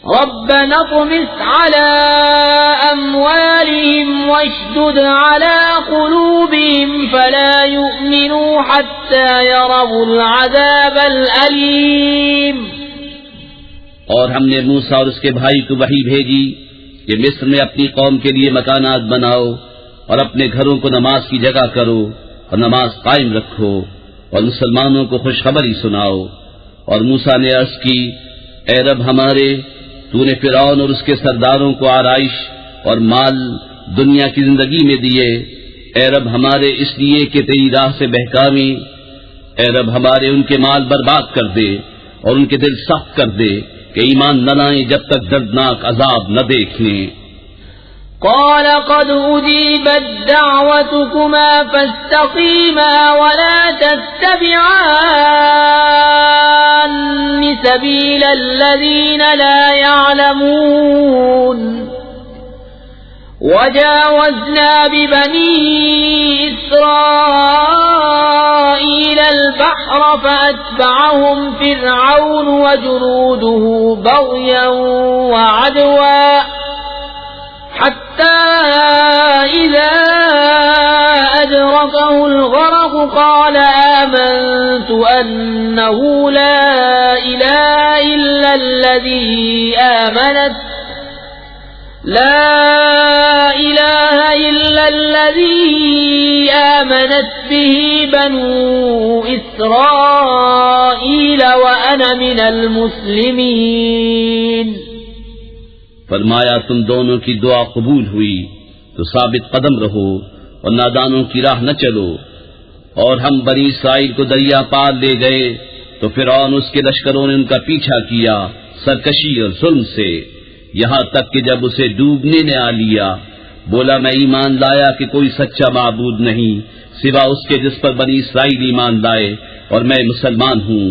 ربنا اطمس على أموالهم واشدد على قلوبهم فلا يؤمنوا حتى يروا العذاب الأليم. اور ہم نے موسیٰ اور اس کے بھائی کو وحی بھیجی کہ مصر میں اپنی قوم کے لیے مکانات بناؤ اور اپنے گھروں کو نماز کی جگہ کرو اور نماز قائم رکھو اور مسلمانوں کو خوشخبری سناؤ. اور موسیٰ نے عرض کی اے رب ہمارے تو نے فرعون اور اس کے سرداروں کو آرائش اور مال دنیا کی زندگی میں دیے. اے رب ہمارے اس لیے کہ تیری راہ سے بہکاویں. اے رب ہمارے ان کے مال برباد کر دے اور ان کے دل سخت کر دے کہ ایمان نہ لائیں جب تک دردناک عذاب نہ دیکھ لیں. قال قد أجيبت دعوتكما فاستقيما ولا تتبعان سبيل الذين لا يعلمون. وجاوزنا ببني إسرائيل البحر فأتبعهم فرعون وجنوده بغيا وعدوا حتى إذا أدركه أدركه الغرق قال آمنت أنه لا إله إلا الذي آمنت به بنو إسرائيل وأنا من المسلمين. فرمایا تم دونوں کی دعا قبول ہوئی تو ثابت قدم رہو اور نادانوں کی راہ نہ چلو. اور ہم بنی اسرائیل کو دریا پار لے گئے تو فرعون اس کے لشکروں نے ان کا پیچھا کیا سرکشی اور ظلم سے، یہاں تک کہ جب اسے ڈوبنے نے آ لیا بولا میں ایمان لایا کہ کوئی سچا معبود نہیں سوا اس کے جس پر بنی اسرائیل ایمان لائے اور میں مسلمان ہوں.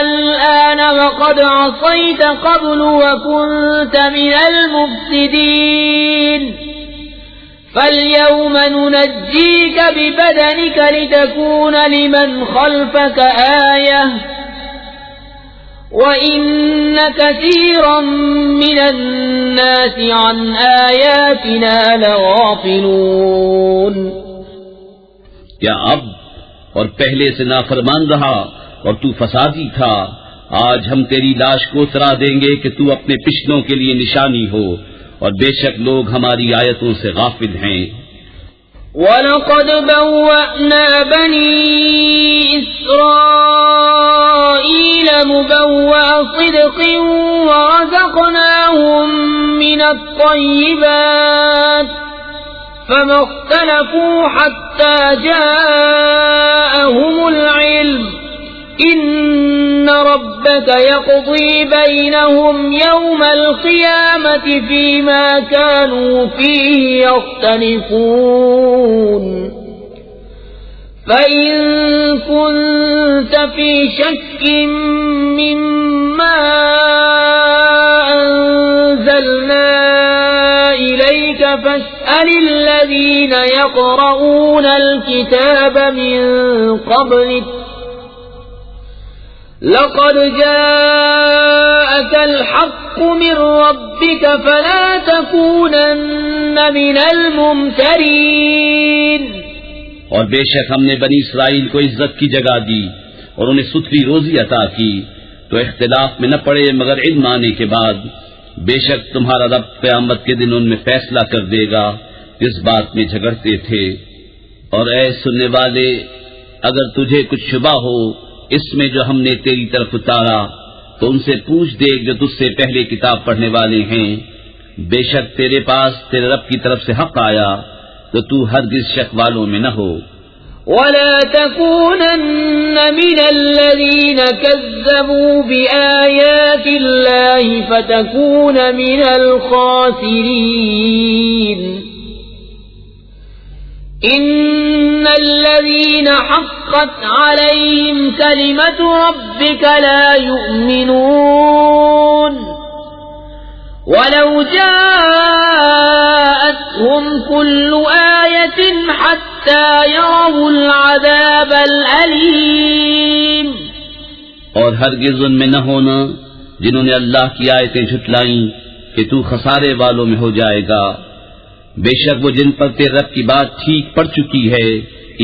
الآن وقد عصيت قبل وكنت من المفسدين فاليوم ننجيك ببدنك لتكون لمن خلفك آية وَإِنَّ كَثِيرًا مِّنَ النَّاسِ عَنْ آيَاتِنَا لَغَافِلُونَ. کیا اب اور پہلے سے نافرمان رہا اور تو فسادی تھا؟ آج ہم تیری لاش کو اترا دیں گے کہ تو اپنے پچھلوں کے لیے نشانی ہو، اور بے شک لوگ ہماری آیتوں سے غافل ہیں. وَلَقَدْ بَوَّأْنَا بَنِي إِسْرَائِيلَ مُبَوَّأَ صِدْقٍ وَرَزَقْنَاهُمْ مِنَ الطَّيِّبَاتِ فَمَا اخْتَلَفُوا حَتَّى جَاءَهُمُ الْعِلْمُ إِنَّ رَبَّكَ يَقْضِي بَيْنَهُمْ يَوْمَ الْقِيَامَةِ فِيمَا كَانُوا فِيهِ يَخْتَلِفُونَ. فَإِن كُنتَ فِي شَكٍّ مِّمَّا أَنزَلْنَا إِلَيْكَ فَاسْأَلِ الَّذِينَ يَقْرَؤُونَ الْكِتَابَ مِن قَبْلِكَ لقد جاءك الحق من ربك فلا تكونن من الممترين. اور بے شک ہم نے بنی اسرائیل کو عزت کی جگہ دی اور انہیں ستھری روزی عطا کی تو اختلاف میں نہ پڑے مگر علم آنے کے بعد. بے شک تمہارا رب قیامت کے دن ان میں فیصلہ کر دے گا جس بات میں جھگڑتے تھے. اور اے سننے والے اگر تجھے کچھ شبہ ہو اس میں جو ہم نے تیری طرف اتارا تو ان سے پوچھ دیکھ جو تجھ سے پہلے کتاب پڑھنے والے ہیں. بے شک تیرے پاس تیرے رب کی طرف سے حق آیا تو تو ہرگز شک والوں میں نہ ہو. وَلَا تَكُونَنَّ مِنَ الَّذِينَ كَذَّبُوا بِآيَاتِ اللَّهِ فَتَكُونَ مِنَ الْخَاسِرِينَ. إِنَّ الَّذِينَ حَقَّتْ عَلَيْهِمْ كَلِمَةُ رَبِّكَ لَا يُؤْمِنُونَ وَلَوْ جَاءَتْهُمْ كُلُّ آيَةٍ حَتَّى يَرَوْا الْعَذَابَ الْأَلِيمَ. اور ہرگز ان میں نہ ہونا جنہوں نے اللہ کی آیتیں جھٹلائیں کہ تو خسارے والوں میں ہو جائے گا. بے شک وہ جن پر تیرے رب کی بات ٹھیک پڑ چکی ہے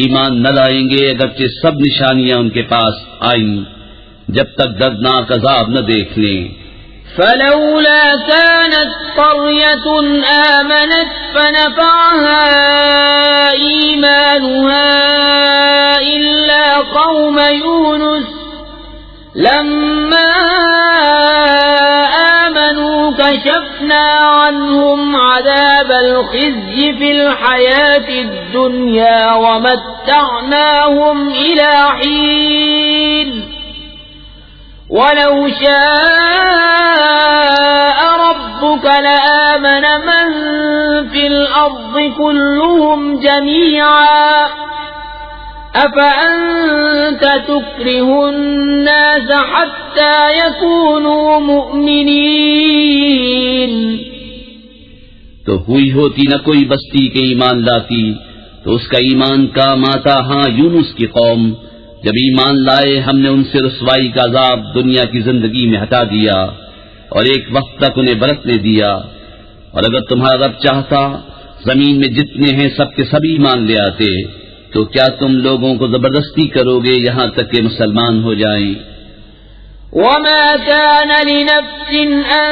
ایمان نہ لائیں گے اگرچہ سب نشانیاں ان کے پاس آئیں جب تک دردناک عذاب نہ دیکھ لیں. فلولا كانت قرية آمنت فنفعها إيمانها إلا قوم يونس لما آمنوا كشفنا عنهم عذاب الخزي في الحياة الدنيا ومتعناهم إلى حين ولو شاء ربك لآمن من في الأرض كلهم جميعا أفأنت تكره الناس حتى يكونوا مؤمنين. تو ہوئی ہوتی نہ کوئی بستی کے ایمان لاتی تو اس کا ایمان کام آتا. ہاں یونس کی قوم جب ایمان لائے ہم نے ان سے رسوائی کا عذاب دنیا کی زندگی میں ہٹا دیا اور ایک وقت تک انہیں برتنے دیا. اور اگر تمہارا رب چاہتا زمین میں جتنے ہیں سب کے سب ایمان لے آتے، تو کیا تم لوگوں کو زبردستی کرو گے یہاں تک کہ مسلمان ہو جائیں؟ وما كان لنفس أن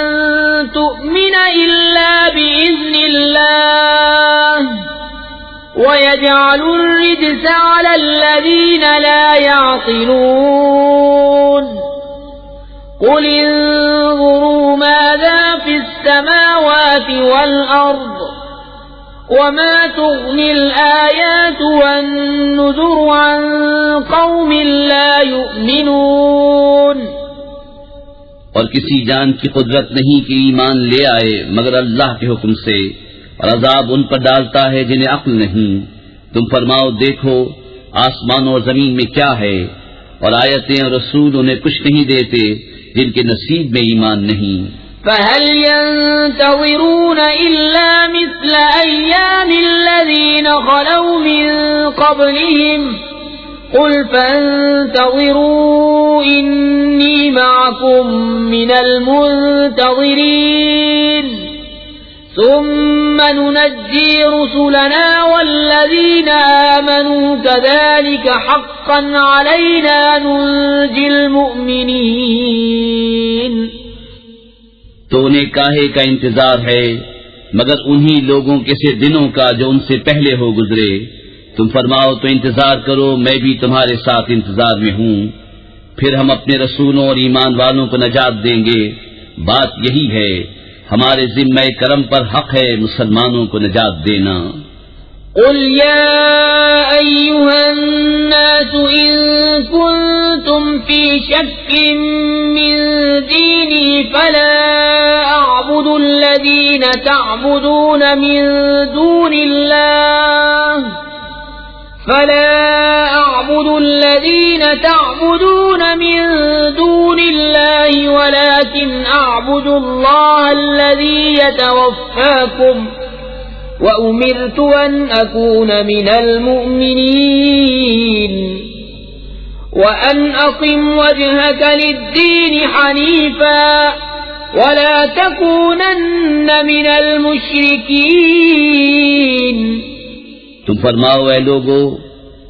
تؤمن إلا بإذن الله ويجعل الرجس على الذين لا يعقلون قل انظروا ماذا في السماوات والأرض وما تغني الآيات والنذر عن قوم لا يؤمنون۔ اور کسی جان کی قدرت نہیں کہ ایمان لے آئے مگر اللہ کے حکم سے، اور عذاب ان پر ڈالتا ہے جنہیں عقل نہیں۔ تم فرماؤ دیکھو آسمانوں اور زمین میں کیا ہے، اور آیتیں اور رسول انہیں کچھ نہیں دیتے جن کے نصیب میں ایمان نہیں۔ فهل ينتظرون إلا مثل أيام الذين خلوا من قبلهم قل فانتظروا إني معكم من المنتظرين ثم ننجي رسلنا والذين آمنوا كذلك حقا علينا ننجي المؤمنين۔ تو انہیں کاہے کا انتظار ہے مگر انہی لوگوں کے سے دنوں کا جو ان سے پہلے ہو گزرے۔ تم فرماؤ تو انتظار کرو، میں بھی تمہارے ساتھ انتظار میں ہوں، پھر ہم اپنے رسولوں اور ایمان والوں کو نجات دیں گے۔ بات یہی ہے، ہمارے ذمہ کرم پر حق ہے مسلمانوں کو نجات دینا۔ قل يا أيها الناس إن كنتم في شك من ديني فلا أعبد الذين تعبدون من دون الله ولكن أعبد الله الذي يتوفاكم وأمرت أن أكون من المؤمنين وأن أقم وجهك للدين حنيفا ولا تكونن من المشركين۔ تم فرماؤ اے لوگو،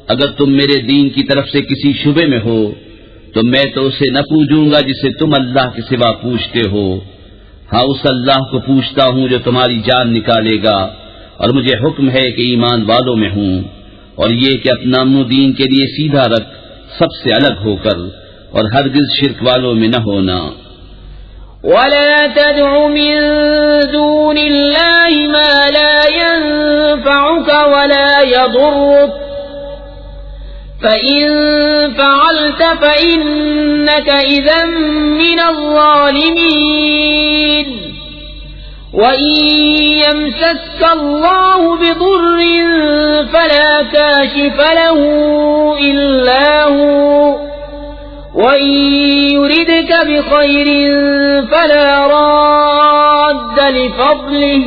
اگر تم میرے دین کی طرف سے کسی شبے میں ہو تو میں تو اسے نہ پوجوں گا جسے تم اللہ کے سوا پوجتے ہو، ہاں اس اللہ کو پوجتا ہوں جو تمہاری جان نکالے گا، اور مجھے حکم ہے کہ ایمان والوں میں ہوں، اور یہ کہ اپنا منہ دین کے لیے سیدھا رکھ سب سے الگ ہو کر، اور ہرگز شرک والوں میں نہ ہونا۔ ولا تدع من دون الله ما لا ينفعك ولا يضرك فإن فعلت فإنك إذا من الظالمين۔ وَإِن يَمْسَسْكَ اللَّهُ بِضُرٍّ فَلَا كَاشِفَ لَهُ إِلَّا هُوَ وَإِن يُرِدْكَ بِخَيْرٍ فَلَا رَادَّ لِفَضْلِهِ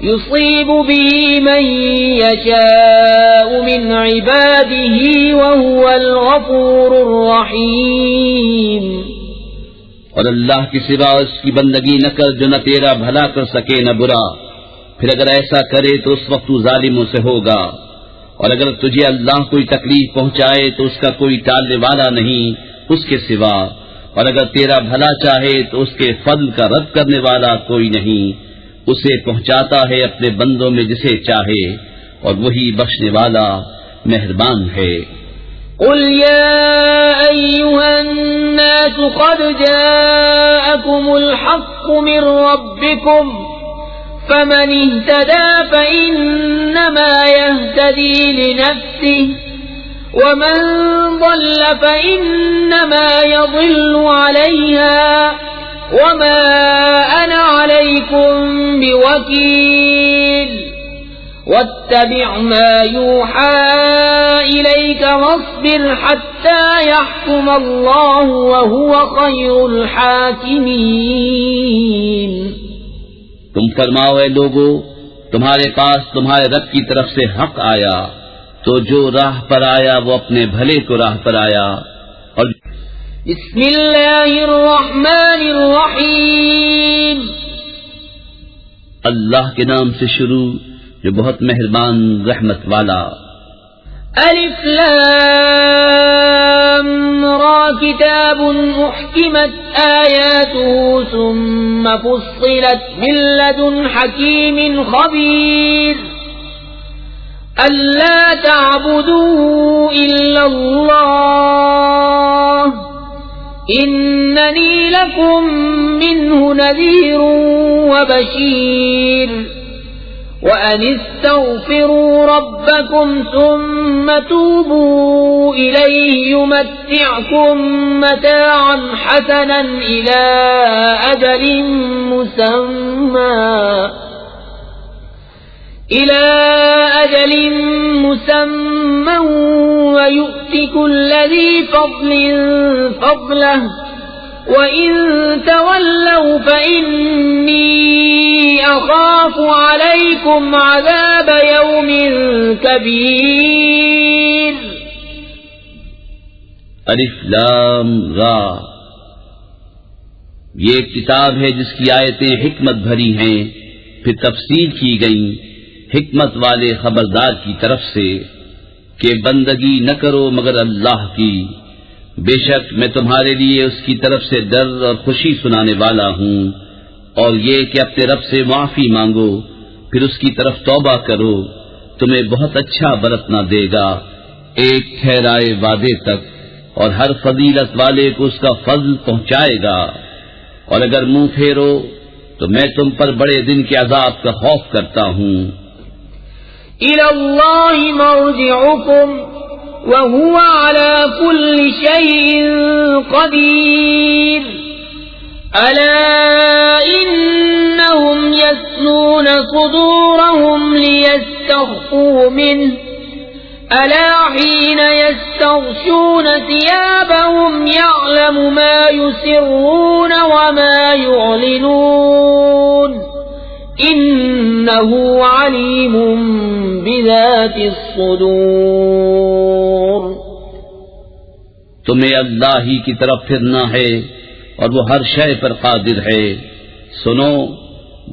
يُصِيبُ بِهِ مَن يَشَاءُ مِنْ عِبَادِهِ وَهُوَ الْغَفُورُ الرَّحِيمُ۔ اور اللہ کے سوا اس کی بندگی نہ کر جو نہ تیرا بھلا کر سکے نہ برا، پھر اگر ایسا کرے تو اس وقت تو ظالموں سے ہوگا، اور اگر تجھے اللہ کوئی تکلیف پہنچائے تو اس کا کوئی ٹالنے والا نہیں اس کے سوا، اور اگر تیرا بھلا چاہے تو اس کے فضل کا رد کرنے والا کوئی نہیں، اسے پہنچاتا ہے اپنے بندوں میں جسے چاہے، اور وہی بخشنے والا مہربان ہے۔ قل يا أيها الناس قد جاءكم الحق من ربكم فمن اهتدى فإنما يهتدي لنفسه ومن ضل فإنما يضل عليها وما أنا عليكم بوكيل واتبع ما يوحى إليك واصبر حتى يحكم الله وهو خير الحاكمين۔ تم فرماؤ اے لوگو، تمہارے پاس تمہارے رب کی طرف سے حق آیا تو جو راہ پر آیا وہ اپنے بھلے کو راہ پر آیا۔ اور بسم اللہ الرحمن الرحیم، اللہ کے نام سے شروع جو بہت مہربان رحمت والا۔ ألف لام را كتاب أحكمت آياته ثم فصلت من لدن حكيم خبير ألا تعبدوا إلا الله إنني لكم منه نذير وبشير وأن استغفروا ربكم ثم توبوا إليه يمتعكم متاعا حسنا إلى أجل مسمى ويؤت كل ذي فضل فضله وَإِن تَوَلَّوْا فَإِنِّي أَخَافُ عَلَيْكُمْ عَذَابَ يَوْمٍ كَبِيرٍ۔ الف لام را، یہ ایک کتاب ہے جس کی آیتیں حکمت بھری ہیں، پھر تفصیل کی گئیں حکمت والے خبردار کی طرف سے کہ بندگی نہ کرو مگر اللہ کی، بے شک میں تمہارے لیے اس کی طرف سے ڈر اور خوشی سنانے والا ہوں، اور یہ کہ اپنے رب سے معافی مانگو پھر اس کی طرف توبہ کرو، تمہیں بہت اچھا برتنا دے گا ایک ٹھہرائے وعدے تک، اور ہر فضیلت والے کو اس کا فضل پہنچائے گا، اور اگر منہ پھیرو تو میں تم پر بڑے دن کے عذاب کا خوف کرتا ہوں۔ إِلَى اللَّهِ مَرْجِعُكُمْ وَهُوَ عَلَى كُلِّ شَيْءٍ قَدِيرٌ أَلَا إِنَّهُمْ يَثْنُونَ صُدُورَهُمْ لِيَسْتَخْفُوا مِنْهُ أَلَا حِينَ يَسْتَغْشُونَ ثِيَابَهُمْ يَعْلَمُ مَا يُسِرُّونَ وَمَا يُعْلِنُونَ إِنَّهُ عَلِيمٌ بِذَاتِ الصُّدُورِ۔ تمہیں اللہ ہی کی طرف پھرنا ہے اور وہ ہر شے پر قادر ہے۔ سنو،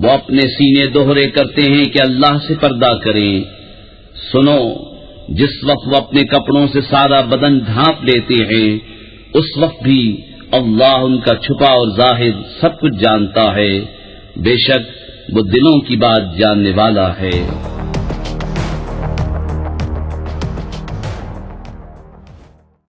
وہ اپنے سینے دوہرے کرتے ہیں کہ اللہ سے پردہ کریں۔ سنو، جس وقت وہ اپنے کپڑوں سے سارا بدن ڈھانپ لیتے ہیں اس وقت بھی اللہ ان کا چھپا اور ظاہر سب کچھ جانتا ہے، بے شک وہ دلوں کی بات جاننے والا ہے۔